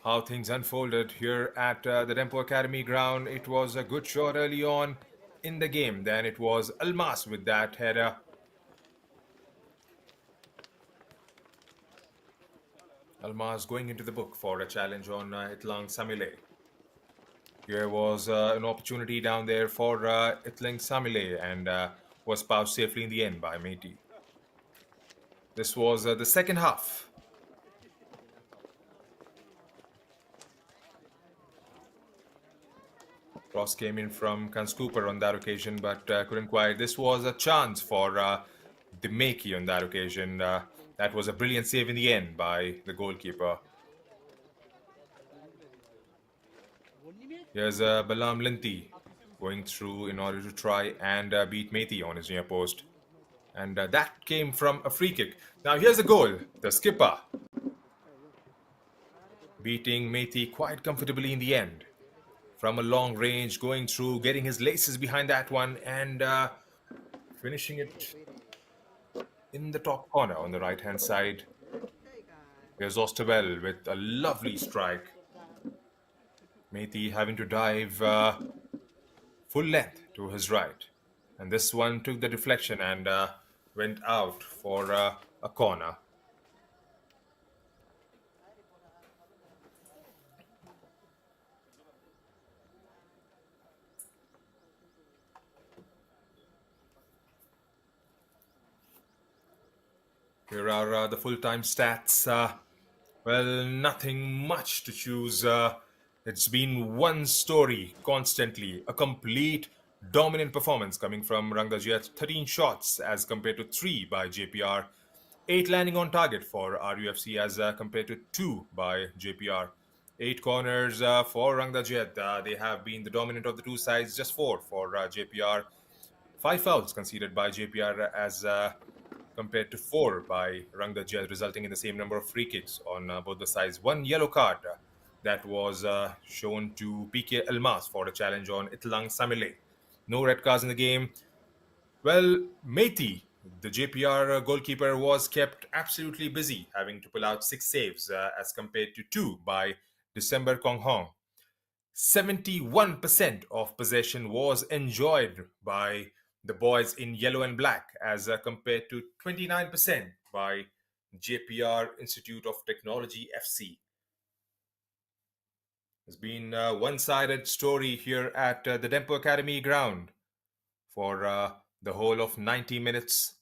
how things unfolded here at the Dempo Academy ground. It was a good shot early on in the game. Then it was Almas with that header. Almas going into the book for a challenge on Itlang Samile. Here was an opportunity down there for Itlang Samile and was pouched safely in the end by Meti. This was the second half. Cross came in from Cooper on that occasion, but couldn't quite. This was a chance for the Makey on that occasion. That was a brilliant save in the end by the goalkeeper. Here's Balam Linti going through in order to try and beat Methi on his near post. And that came from a free kick. Now here's the goal. The skipper beating Methi quite comfortably in the end. From a long range, going through, getting his laces behind that one, and finishing it in the top corner on the right-hand side. Here's Osterwell with a lovely strike. Methi having to dive full length to his right. And this one took the deflection and went out for a corner. Here are the full-time stats. Well, nothing much to choose. It's been one story constantly, a complete dominant performance coming from Rangdajied. 13 shots as compared to 3 by Jeppiaar. 8 landing on target for RUFC as compared to 2 by Jeppiaar. 8 corners for Rangdajied. They have been the dominant of the two sides, just 4 for Jeppiaar. 5 fouls conceded by Jeppiaar as compared to 4 by Rangdajied, resulting in the same number of free kicks on both the sides. 1 yellow card that was shown to PK Elmas for a challenge on Itlang Samile. No red cards in the game. Well, Methi, the Jeppiaar goalkeeper, was kept absolutely busy, having to pull out 6 saves as compared to 2 by December Kong Hong. 71% of possession was enjoyed by the boys in yellow and black as compared to 29% by Jeppiaar Institute of Technology FC. It's been a one-sided story here at the Dempo Academy ground for the whole of 90 minutes.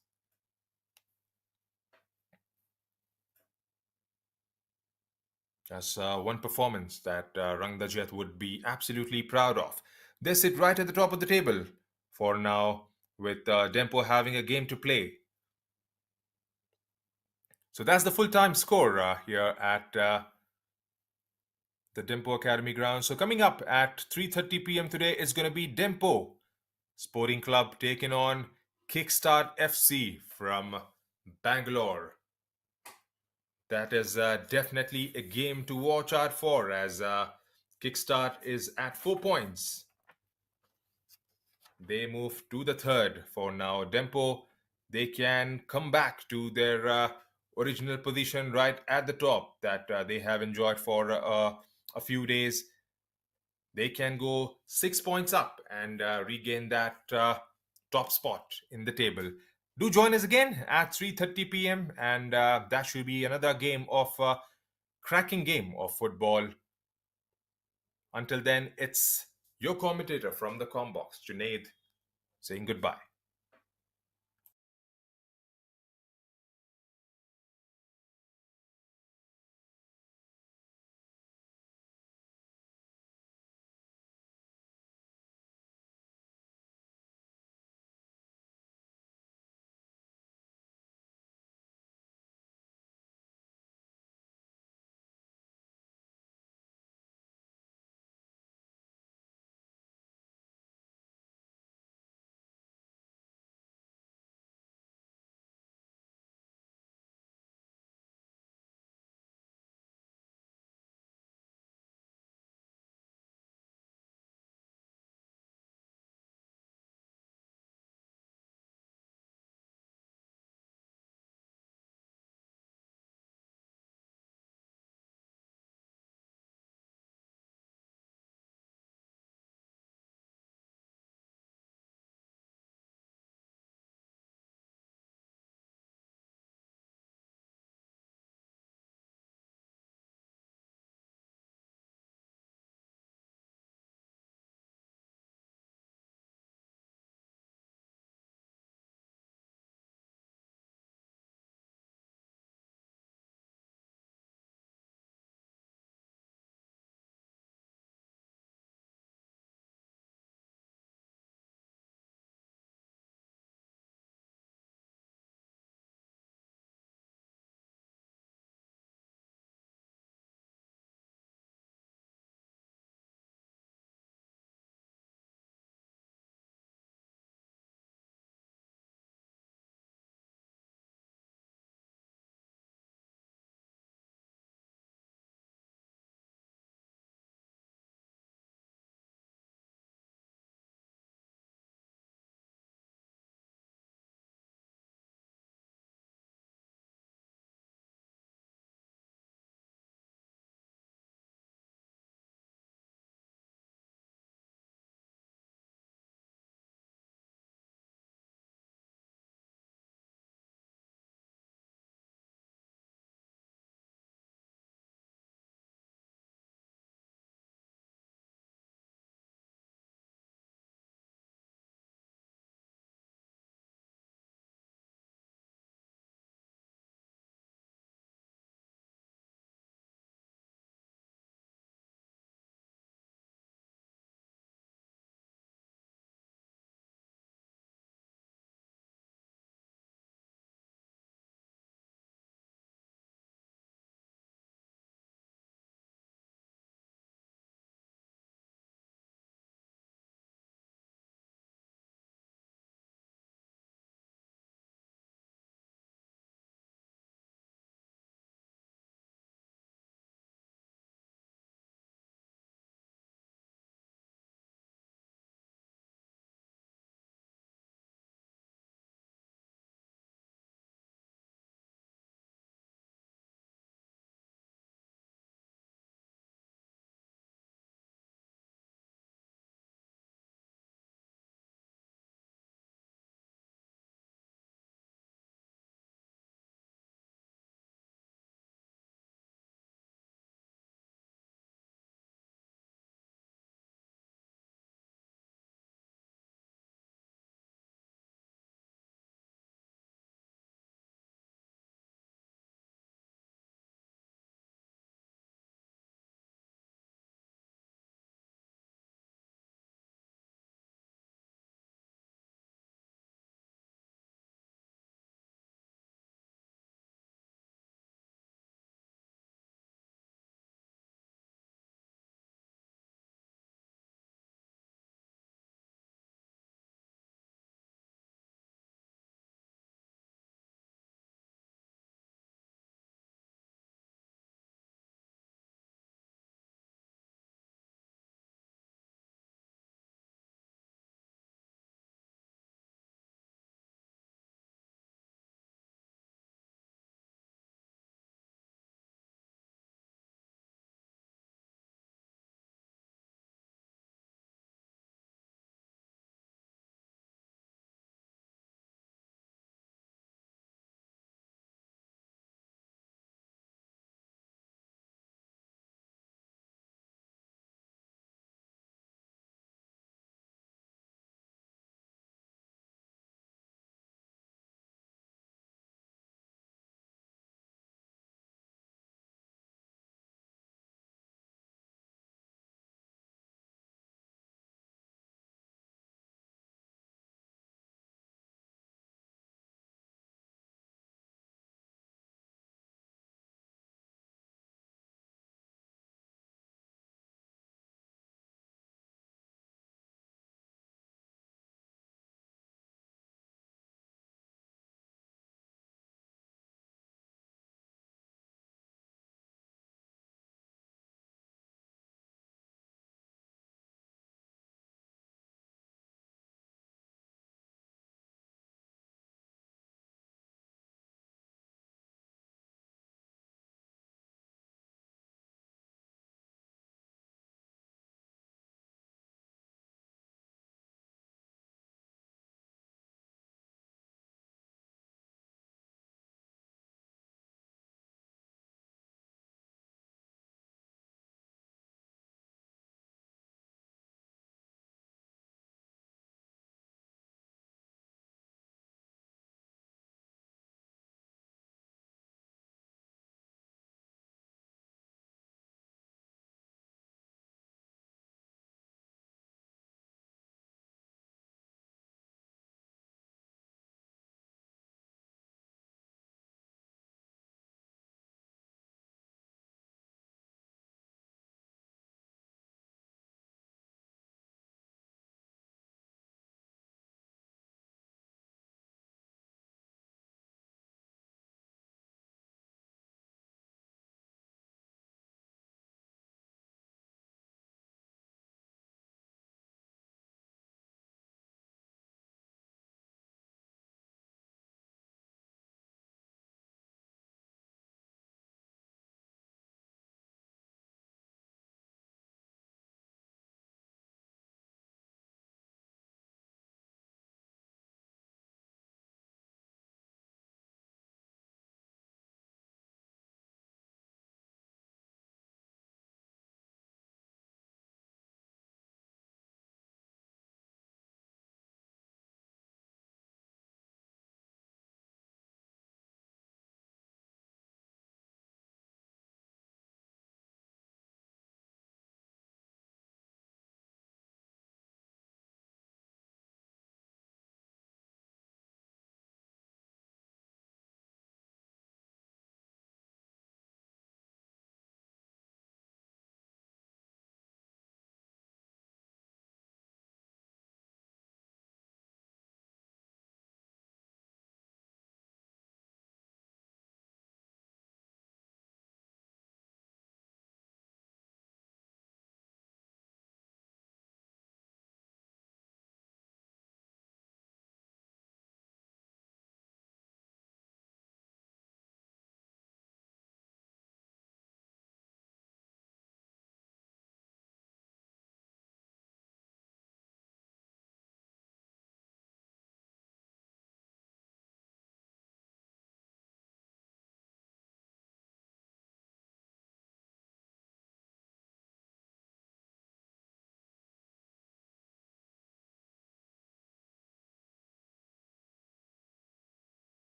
That's one performance that Rangdajied would be absolutely proud of. They sit right at the top of the table for now, with Dempo having a game to play. So that's the full-time score here at the Dempo Academy ground. So coming up at 3:30 p.m. today is going to be Dempo Sporting Club taking on Kickstart FC from Bangalore. That is definitely a game to watch out for, as Kickstart is at 4 points. They move to the third for now. Dempo, they can come back to their original position right at the top that they have enjoyed for a few days. They can go 6 points up and regain that top spot in the table. Do join us again at 3:30 p.m. and that should be another game of cracking game of football. Until then, it's your commentator from the Combox, Junaid, saying goodbye.